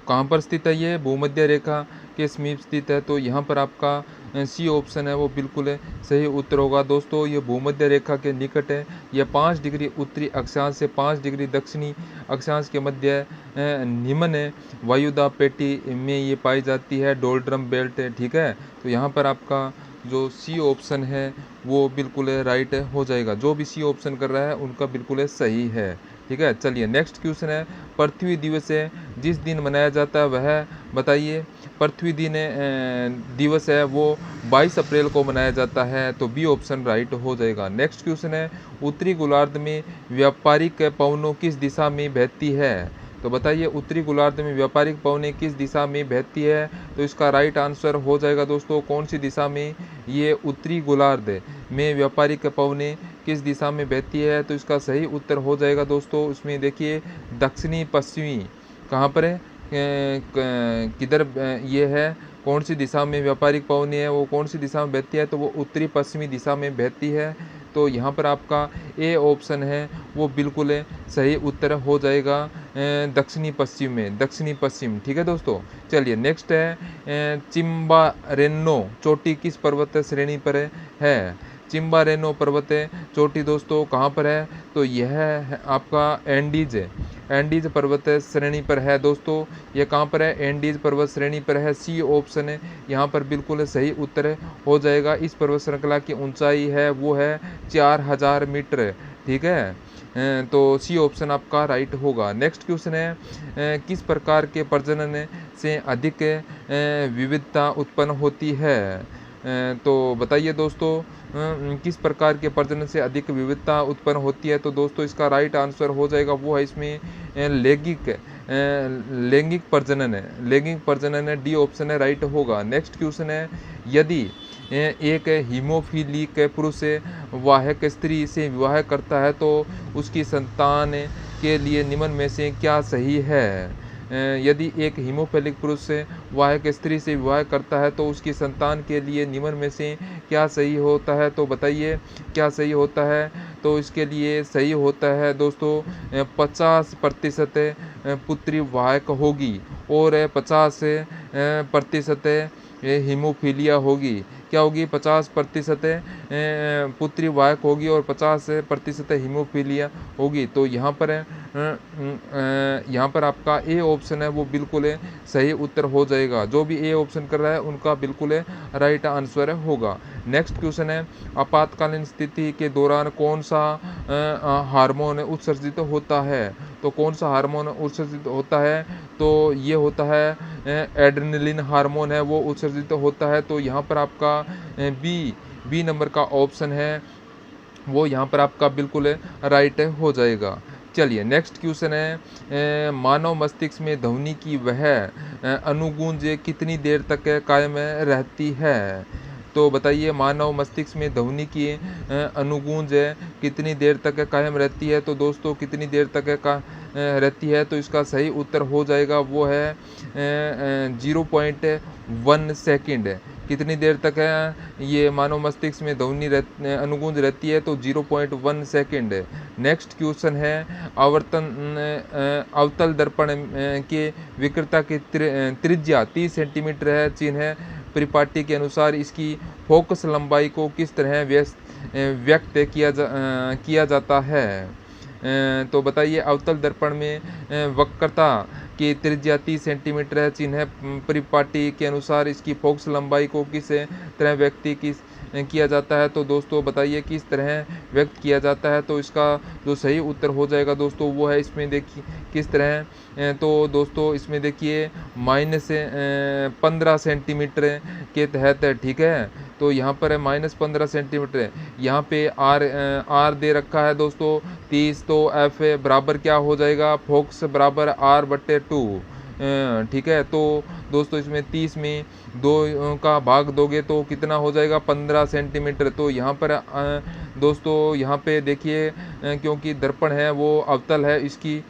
कहाँ पर स्थित है? ये भूमध्य रेखा के समीप स्थित है। तो यहाँ पर आपका सी ऑप्शन है वो बिल्कुल सही उत्तर होगा दोस्तों। ये भूमध्य रेखा के निकट है। यह 5 डिग्री उत्तरी अक्षांश से 5 डिग्री दक्षिणी अक्षांश के मध्य निम्न वायुदाब पेटी में ये पाई जाती है, डोलड्रम बेल्ट। ठीक है, तो यहाँ पर आपका जो सी ऑप्शन है वो बिल्कुल राइट हो जाएगा। जो भी सी ऑप्शन कर रहा है उनका बिल्कुल सही है। ठीक है, चलिए नेक्स्ट क्वेश्चन है, पृथ्वी दिवस है जिस दिन मनाया जाता है वह बताइए। पृथ्वी दिवस है वो 22 अप्रैल को मनाया जाता है। तो बी ऑप्शन राइट हो जाएगा। नेक्स्ट क्वेश्चन है, उत्तरी गोलार्ध में व्यापारिक पवनों किस दिशा में बहती है? तो बताइए, उत्तरी गोलार्ध में व्यापारिक पवनें किस दिशा में बहती है? तो इसका राइट आंसर हो जाएगा दोस्तों, कौन सी दिशा में? ये उत्तरी गोलार्ध में व्यापारिक पवनें किस दिशा में बहती है? तो इसका सही उत्तर हो जाएगा दोस्तों, उसमें देखिए दक्षिणी पश्चिमी। कहाँ पर है, किधर ये है, कौन सी दिशा में व्यापारिक पवनें है, वो कौन सी दिशा में बहती है? तो वो उत्तरी पश्चिमी दिशा में बहती है। तो यहाँ पर आपका ए ऑप्शन है वो बिल्कुल सही उत्तर हो जाएगा, दक्षिणी पश्चिम में, दक्षिणी पश्चिम। ठीक है दोस्तों, चलिए नेक्स्ट है, चिम्बारेन्नो चोटी किस पर्वत श्रेणी पर है? चिम्बारेन्नो पर्वत चोटी दोस्तों कहाँ पर है? तो यह है आपका एंडीज पर्वत श्रेणी पर है दोस्तों। ये कहाँ पर है? एंडीज पर्वत श्रेणी पर है। सी ऑप्शन है यहाँ पर बिल्कुल सही उत्तर हो जाएगा। इस पर्वत श्रृंखला की ऊंचाई है वो है 4000 मीटर। ठीक है, तो सी ऑप्शन आपका राइट होगा। नेक्स्ट क्वेश्चन है, किस प्रकार के प्रजनन से अधिक विविधता उत्पन्न होती है? तो बताइए दोस्तों, किस प्रकार के प्रजनन से अधिक विविधता उत्पन्न होती है? तो दोस्तों इसका राइट आंसर हो जाएगा वो है इसमें लैंगिक प्रजनन है। लैंगिक प्रजनन है, डी ऑप्शन है राइट होगा। नेक्स्ट क्वेश्चन है, यदि एक हीमोफिलिक पुरुष वाहक स्त्री से विवाह करता है तो उसकी संतान के लिए निम्न में से क्या सही है? यदि एक हीमोफिलिक पुरुष वाहक स्त्री से विवाह करता है तो उसकी संतान के लिए निम्न में से क्या सही होता है? तो बताइए क्या सही होता है? तो इसके लिए सही होता है दोस्तों 50% पुत्री वाहक होगी और 50% ये हीमोफीलिया होगी। क्या होगी? 50% पुत्री वाहक होगी और 50% हीमोफीलिया होगी। तो यहाँ पर यहाँ पर आपका ए ऑप्शन है वो बिल्कुल सही उत्तर हो जाएगा। जो भी ए ऑप्शन कर रहा है उनका बिल्कुल राइट आंसर होगा। नेक्स्ट क्वेश्चन है, आपातकालीन स्थिति के दौरान कौन सा हार्मोन उत्सर्जित होता है? तो कौन सा हार्मोन उत्सर्जित होता है? तो ये होता है एड्रेनलिन हार्मोन है वो उत्सर्जित होता है। तो यहाँ पर आपका बी नंबर का ऑप्शन है वो यहाँ पर आपका बिल्कुल राइट हो जाएगा। चलिए नेक्स्ट क्वेश्चन है, मानव मस्तिष्क में ध्वनि की वह अनुगूंज कितनी देर तक कायम रहती है? तो बताइए मानव मस्तिष्क में ध्वनि की अनुगूंज कितनी देर तक कायम रहती है? तो दोस्तों कितनी देर तक रहती है? तो इसका सही उत्तर हो जाएगा वो है 0.1 सेकेंड। कितनी देर तक है ये मानव मस्तिष्क में ध्वनि अनुगूंज रहती है? तो 0.1 सेकेंड। नेक्स्ट क्वेश्चन है, अवतल दर्पण के विकृता की त्रिज्या 30 सेंटीमीटर है। चिन्ह है परिपाटी के अनुसार इसकी फोकस लंबाई को किस तरह व्यक्त किया जाता है? तो बताइए अवतल दर्पण में वक्रता की त्रिज्या 30 सेंटीमीटर है। चिन्ह परिपाटी के अनुसार इसकी फोकस लंबाई को किस तरह व्यक्त किया जाता है? तो दोस्तों बताइए किस तरह व्यक्त किया जाता है? तो इसका जो सही उत्तर हो जाएगा दोस्तों वो है, इसमें देखिए किस तरह तो दोस्तों इसमें देखिए -15 सेंटीमीटर के तहत है। ठीक है, तो यहाँ पर है -15 सेंटीमीटर। यहाँ पे आर दे रखा है दोस्तों 30। तो एफ बराबर क्या हो जाएगा? फोकस बराबर R/2। ठीक है, तो दोस्तों इसमें 30 में 2 का भाग दोगे तो कितना हो जाएगा? 15 सेंटीमीटर। तो यहाँ पर दोस्तों यहाँ पे देखिए क्योंकि दर्पण है वो अवतल है, इसकी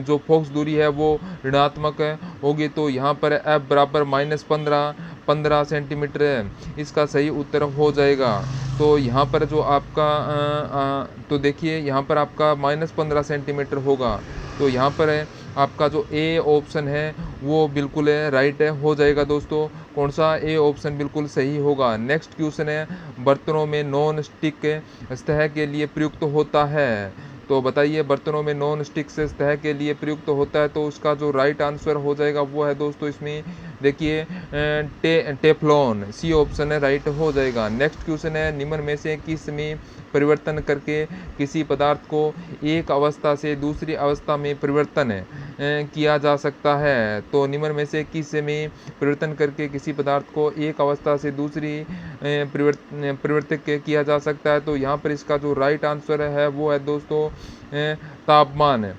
जो फोकस दूरी है वो ऋणात्मक होगी। तो यहाँ पर एफ बराबर -15 सेंटीमीटर है। इसका सही उत्तर हो जाएगा। तो यहाँ पर जो आपका तो देखिए यहाँ पर आपका -15 सेंटीमीटर होगा। तो यहाँ पर आपका जो ए ऑप्शन है वो बिल्कुल राइट हो जाएगा दोस्तों। कौन सा? ए ऑप्शन बिल्कुल सही होगा। नेक्स्ट क्वेश्चन है, बर्तनों में नॉन स्टिक सतह के लिए प्रयुक्त होता है? तो बताइए बर्तनों में नॉन स्टिक से सतह के लिए प्रयुक्त होता है? तो उसका जो राइट आंसर हो जाएगा वो है दोस्तों इसमें देखिए टेफ्लॉन। सी ऑप्शन है राइट हो जाएगा। नेक्स्ट क्वेश्चन है, निम्न में से किस में परिवर्तन करके किसी पदार्थ को एक अवस्था से दूसरी अवस्था में परिवर्तन किया जा सकता है? तो निम्न में से किस में परिवर्तन करके किसी पदार्थ को एक अवस्था से दूसरी परिवर्तित किया जा सकता है? तो यहाँ पर इसका जो राइट आंसर है वो है दोस्तों तापमान।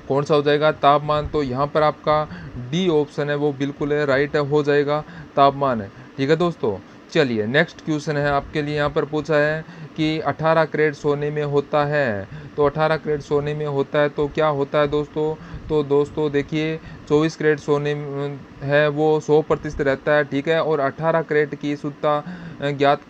कौन सा हो जाएगा? तापमान। तो यहाँ पर आपका डी ऑप्शन है वो बिल्कुल राइट हो जाएगा, तापमान। ठीक है दोस्तों, चलिए नेक्स्ट क्वेश्चन है आपके लिए यहाँ पर पूछा है कि 18 कैरेट सोने में होता है। तो 18 कैरेट सोने में होता है तो क्या होता है दोस्तों? तो दोस्तों देखिए 24 कैरेट सोने है वो 100% रहता है। ठीक है, और 18 कैरेट की शुद्धता ज्ञात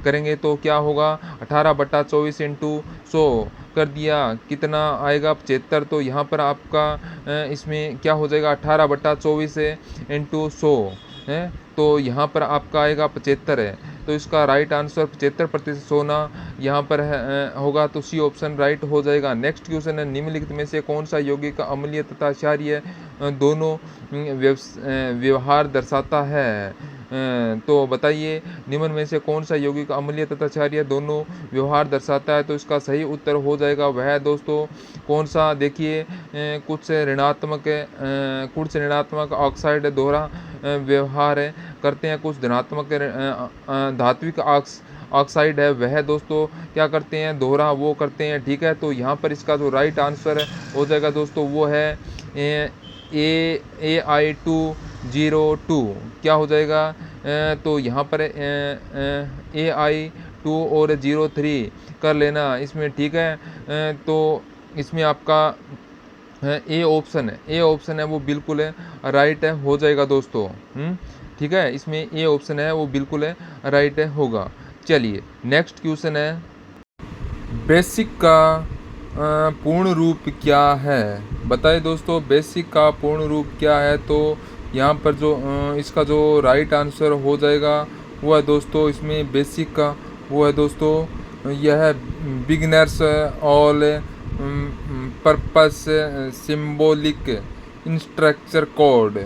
करेंगे तो क्या होगा? 18/24 × 100 कर दिया, कितना आएगा? 75। तो यहाँ पर आपका इसमें क्या हो जाएगा? 18/24 × 100 है। तो यहाँ पर आपका आएगा 75 है। तो इसका राइट आंसर 75% सोना यहाँ पर होगा। तो सी ऑप्शन राइट हो जाएगा। नेक्स्ट क्वेश्चन है, निम्नलिखित में से कौन सा यौगिक अम्लीय तथा क्षारीय दोनों व्यवहार दर्शाता है? तो बताइए निम्न में से कौन सा यौगिक अम्लीय तथा क्षारीय दोनों व्यवहार दर्शाता है? तो इसका सही उत्तर हो जाएगा वह दोस्तों कौन सा? देखिए कुछ ऋणात्मक ऑक्साइड दोहरा व्यवहार करते हैं, कुछ धनात्मक धात्विक ऑक्साइड है वह दोस्तों क्या करते हैं? दोहरा वो करते हैं। ठीक है, तो यहाँ पर इसका जो राइट आंसर हो जाएगा दोस्तों वो है AI202। क्या हो जाएगा? तो यहाँ पर AI2 और 03 कर लेना इसमें। ठीक है, तो इसमें आपका ए ऑप्शन है वो बिल्कुल राइट हो जाएगा दोस्तों। ठीक है, इसमें ए ऑप्शन है वो बिल्कुल राइट होगा। चलिए नेक्स्ट क्वेश्चन है, बेसिक का पूर्ण रूप क्या है? बताइए दोस्तों बेसिक का पूर्ण रूप क्या है? तो यहाँ पर जो इसका जो राइट आंसर हो जाएगा वो है दोस्तों इसमें बेसिक का, वो है दोस्तों यह है beginners all purpose symbolic instruction code.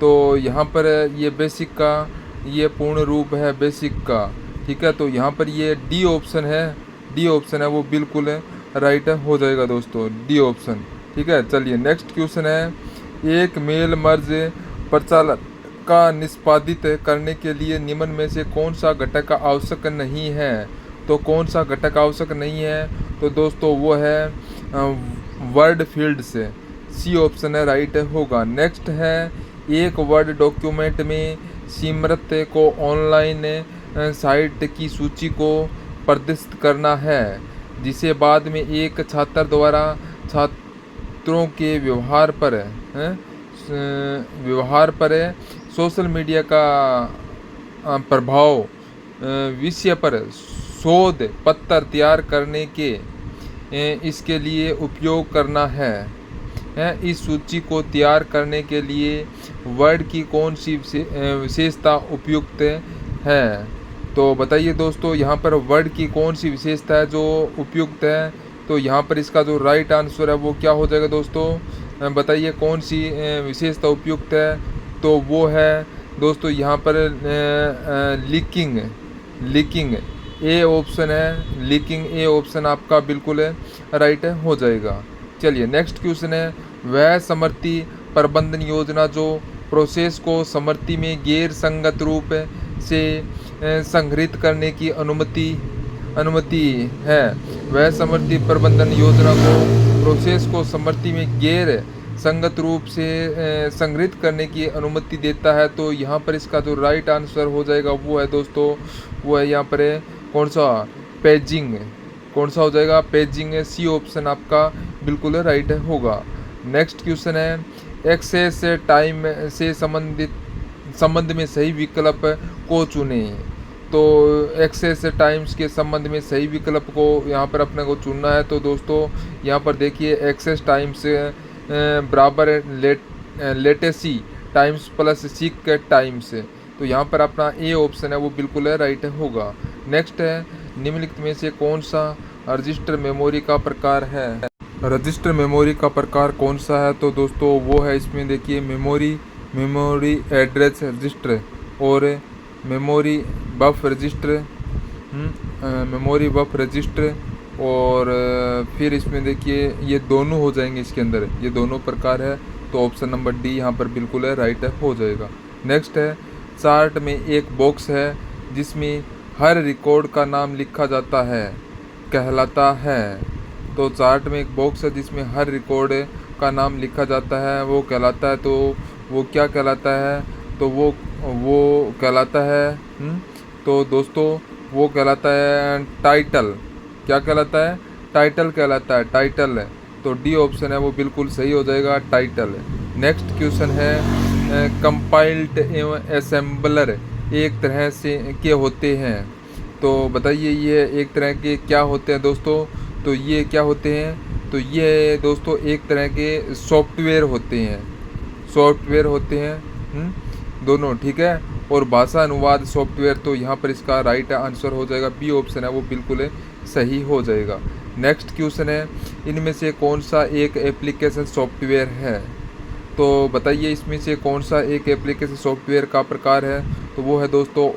तो यहाँ पर ये बेसिक का ये पूर्ण रूप है बेसिक का, ठीक है। तो यहाँ पर ये डी ऑप्शन है, डी ऑप्शन है वो बिल्कुल राइट हो जाएगा दोस्तों, डी ऑप्शन, ठीक है। चलिए नेक्स्ट क्वेश्चन है, एक मेल मर्ज प्रचालन का निष्पादित करने के लिए निम्न में से कौन सा घटक आवश्यक नहीं है। तो कौन सा घटक आवश्यक नहीं है, तो दोस्तों वो है वर्ड फील्ड से, सी ऑप्शन है राइट होगा। नेक्स्ट है, एक वर्ड डॉक्यूमेंट में सिमरत को ऑनलाइन साइट की सूची को प्रदर्शित करना है, जिसे बाद में एक छात्र द्वारा छात्रों के व्यवहार पर सोशल मीडिया का प्रभाव विषय पर शोध पत्र तैयार करने के इसके लिए उपयोग करना है। इस सूची को तैयार करने के लिए वर्ड की कौन सी विशेषता उपयुक्त है। तो बताइए दोस्तों यहाँ पर वर्ड की कौन सी विशेषता है जो उपयुक्त है। तो यहाँ पर इसका जो राइट आंसर है वो क्या हो जाएगा दोस्तों, बताइए कौन सी विशेषता उपयुक्त है। तो वो है दोस्तों यहाँ पर लीकिंग ए ऑप्शन है, लीकिंग ए ऑप्शन आपका बिल्कुल राइट हो जाएगा। चलिए नेक्स्ट क्वेश्चन है, वह समृद्धि प्रबंधन योजना जो प्रोसेस को समृद्धि में गैर संगत रूप से संग्रहित करने की अनुमति है, वह समृद्धि प्रबंधन योजना को प्रोसेस को समृद्धि में गैर संगत रूप से संग्रहित करने की अनुमति देता है। तो यहाँ पर इसका जो राइट आंसर हो जाएगा वो है दोस्तों, वो है यहाँ पर कौन सा, पेजिंग, कौन सा हो जाएगा, पेजिंग है, सी ऑप्शन आपका बिल्कुल राइट होगा। नेक्स्ट क्वेश्चन है, एक्सेस टाइम से संबंध में सही विकल्प को चुने। तो एक्सेस टाइम्स के संबंध में सही विकल्प को यहाँ पर अपने को चुनना है। तो दोस्तों यहाँ पर देखिए एक्सेस टाइम्स बराबर लेटेसी टाइम्स प्लस सीक टाइम्स, तो यहाँ पर अपना ए ऑप्शन है वो बिल्कुल राइट होगा। नेक्स्ट है, निम्नलिखित में से कौन सा रजिस्टर मेमोरी का प्रकार है। रजिस्टर मेमोरी का प्रकार कौन सा है, तो दोस्तों वो है इसमें देखिए मेमोरी एड्रेस रजिस्टर और मेमोरी बफ रजिस्टर, मेमोरी बफ रजिस्टर, और फिर इसमें देखिए ये दोनों हो जाएंगे इसके अंदर, ये दोनों प्रकार है। तो ऑप्शन नंबर डी यहाँ पर बिल्कुल राइट हो जाएगा। नेक्स्ट है, चार्ट में एक बॉक्स है जिसमें हर रिकॉर्ड का नाम लिखा जाता है, कहलाता है। तो चार्ट में एक बॉक्स है जिसमें हर रिकॉर्ड का नाम लिखा जाता है, वो कहलाता है। तो वो क्या कहलाता है, तो वो कहलाता है तो दोस्तों वो कहलाता है टाइटल। क्या कहलाता है, टाइटल कहलाता है, टाइटल है। तो डी ऑप्शन है वो बिल्कुल सही हो जाएगा, टाइटल। नेक्स्ट क्वेश्चन है, कंपाइल्ड एवं असेंबलर एक तरह से के होते हैं। तो बताइए ये एक तरह के क्या होते हैं दोस्तों। तो ये क्या होते हैं, तो ये दोस्तों एक तरह के सॉफ्टवेयर होते हैं, सॉफ्टवेयर होते हैं दोनों, ठीक है। और भाषा अनुवाद सॉफ्टवेयर, तो यहाँ पर इसका राइट आंसर हो जाएगा बी ऑप्शन है वो बिल्कुल सही हो जाएगा। नेक्स्ट क्वेश्चन है, इनमें से कौन सा एक एप्लीकेशन सॉफ्टवेयर है। तो बताइए इसमें से कौन सा एक एप्लीकेशन सॉफ्टवेयर का प्रकार है। तो वो है दोस्तों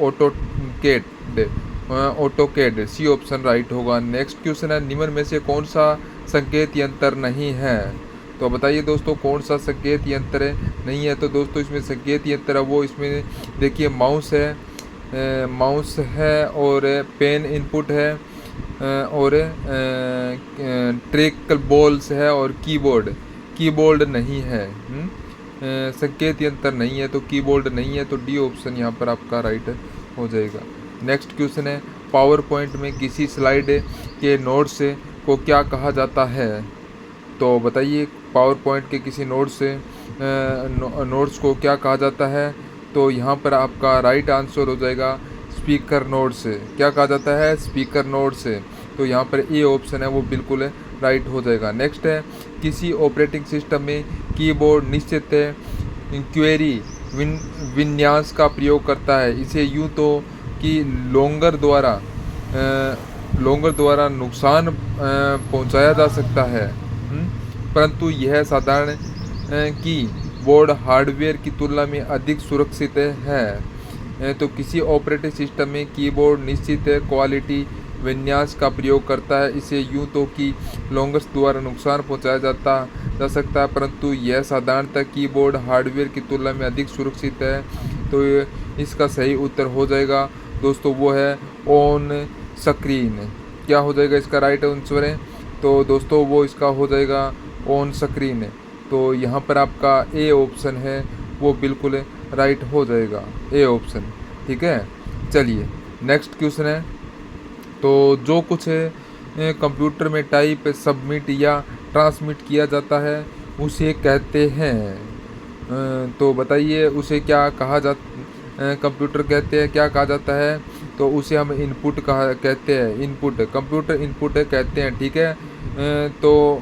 ऑटोकैड, सी ऑप्शन राइट होगा। नेक्स्ट क्वेश्चन है, निम्न में से कौन सा संकेत यंत्र नहीं है। तो बताइए दोस्तों कौन सा संकेत यंत्र नहीं है। तो दोस्तों इसमें संकेत यंत्र है वो इसमें देखिए माउस है और पेन इनपुट है और ट्रैक बॉल्स है और कीबोर्ड नहीं है। संकेत यंत्र नहीं है तो कीबोर्ड नहीं है, तो डी ऑप्शन यहाँ पर आपका राइट हो जाएगा। नेक्स्ट क्वेश्चन है, पावर पॉइंट में किसी स्लाइड के नोट्स को क्या कहा जाता है। तो बताइए पावर पॉइंट के किसी नोट्स को क्या कहा जाता है। तो यहाँ पर आपका राइट आंसर हो जाएगा स्पीकर नोट्स। क्या कहा जाता है, स्पीकर नोट्स। तो यहाँ पर ए ऑप्शन है वो बिल्कुल राइट हो जाएगा। नेक्स्ट है, किसी ऑपरेटिंग सिस्टम में कीबोर्ड निश्चित क्वेरी विन्यास का प्रयोग करता है। इसे यूँ तो कि लोंगर द्वारा नुकसान पहुंचाया जा सकता है, परंतु यह साधारण कीबोर्ड हार्डवेयर की तुलना में अधिक सुरक्षित है। तो किसी ऑपरेटिंग सिस्टम में कीबोर्ड निश्चित क्वालिटी विन्यास का प्रयोग करता है। इसे यूँ तो कि लोंगर्स द्वारा नुकसान पहुंचाया जा सकता है, परंतु यह साधारणतः कीबोर्ड हार्डवेयर की तुलना में अधिक सुरक्षित है। तो इसका सही उत्तर हो जाएगा दोस्तों, वो है ऑन स्क्रीन। क्या हो जाएगा इसका राइट आंसर है? तो दोस्तों वो इसका हो जाएगा ऑन स्क्रीन। तो यहाँ पर आपका ए ऑप्शन है वो बिल्कुल राइट हो जाएगा, ए ऑप्शन। ठीक है, चलिए नेक्स्ट क्वेश्चन है। तो जो कुछ कंप्यूटर में टाइप, सबमिट या ट्रांसमिट किया जाता है उसे कहते हैं। तो बताइए उसे क्या कहा कंप्यूटर कहते हैं, क्या कहा जाता है? तो उसे हम इनपुट कहते हैं, इनपुट, कंप्यूटर इनपुट कहते हैं। ठीक है, तो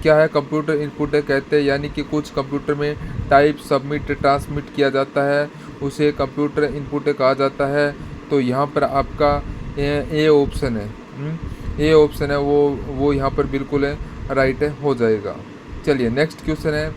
क्या है, कंप्यूटर इनपुट कहते हैं, यानी कि कुछ कंप्यूटर में टाइप, सबमिट, ट्रांसमिट किया जाता है उसे कंप्यूटर इनपुट कहा जाता है। तो यहाँ पर आपका ए ऑप्शन है, ए ऑप्शन है वो यहाँ पर बिल्कुल राइट हो जाएगा। चलिए नेक्स्ट क्वेश्चन है,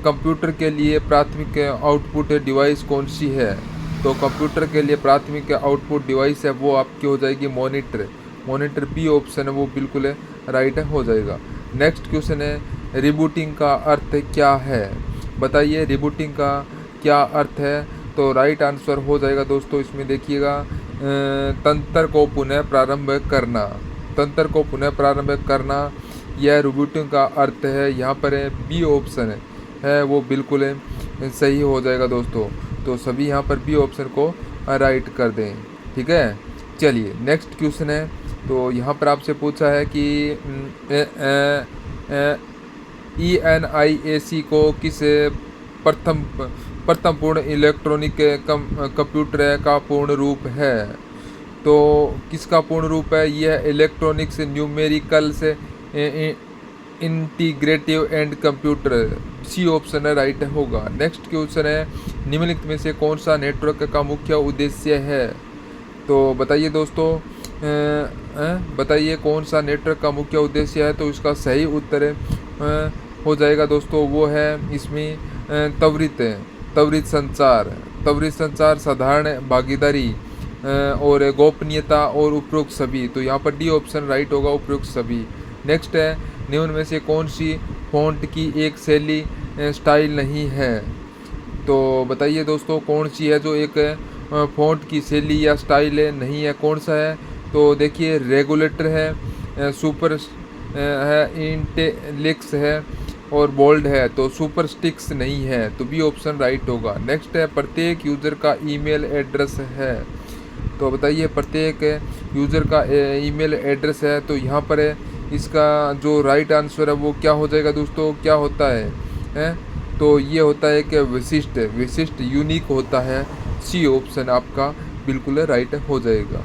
कंप्यूटर के लिए प्राथमिक आउटपुट डिवाइस कौन सी है? तो कंप्यूटर के लिए प्राथमिक आउटपुट डिवाइस है वो आपकी हो जाएगी मॉनिटर। मॉनिटर बी ऑप्शन है वो बिल्कुल राइट हो जाएगा। नेक्स्ट क्वेश्चन है, रिबूटिंग का अर्थ क्या है? बताइए रिबूटिंग का क्या अर्थ है? तो राइट आंसर हो जाएगा दोस्तों, इसमें देखिएगा तंत्र को पुनः प्रारंभ करना। तंत्र को पुनः प्रारंभ करना यह रिबूटिंग का अर्थ है। यहाँ पर बी ऑप्शन है वो बिल्कुल सही हो जाएगा दोस्तों। तो सभी यहाँ पर बी ऑप्शन को राइट कर दें। ठीक है, चलिए नेक्स्ट क्वेश्चन है। तो यहाँ पर आपसे पूछा है कि ENIAC को किस प्रथम पूर्ण इलेक्ट्रॉनिक कंप्यूटर का पूर्ण रूप है? तो किसका पूर्ण रूप है? यह electronics numericals integrative and computer, C option है राइट होगा। नेक्स्ट क्वेश्चन है, निम्नलिखित में से कौन सा नेटवर्क का मुख्य उद्देश्य है? तो बताइए दोस्तों, बताइए कौन सा नेटवर्क का मुख्य उद्देश्य है? तो इसका सही उत्तर हो जाएगा दोस्तों, वो है इसमें त्वरित संचार, साधारण भागीदारी और गोपनीयता और उपरोक्त सभी। तो यहाँ पर डी ऑप्शन राइट होगा, उपरोक्त सभी। नेक्स्ट है, निम्न में से कौन सी फॉन्ट की एक शैली स्टाइल नहीं है? तो बताइए दोस्तों कौन सी है जो एक फॉन्ट की शैली या स्टाइल नहीं है, कौन सा है? तो देखिए रेगुलेटर है, सुपर है, इंटेलिक्स है और बोल्ड है। तो सुपर स्टिक्स नहीं है, तो बी ऑप्शन राइट होगा। नेक्स्ट है, प्रत्येक यूज़र का ईमेल एड्रेस है। तो बताइए प्रत्येक यूज़र का ईमेल एड्रेस है। तो यहाँ पर इसका जो राइट आंसर है वो क्या हो जाएगा दोस्तों, क्या होता है? तो ये होता है कि विशिष्ट यूनिक होता है। सी ऑप्शन आपका बिल्कुल राइट हो जाएगा।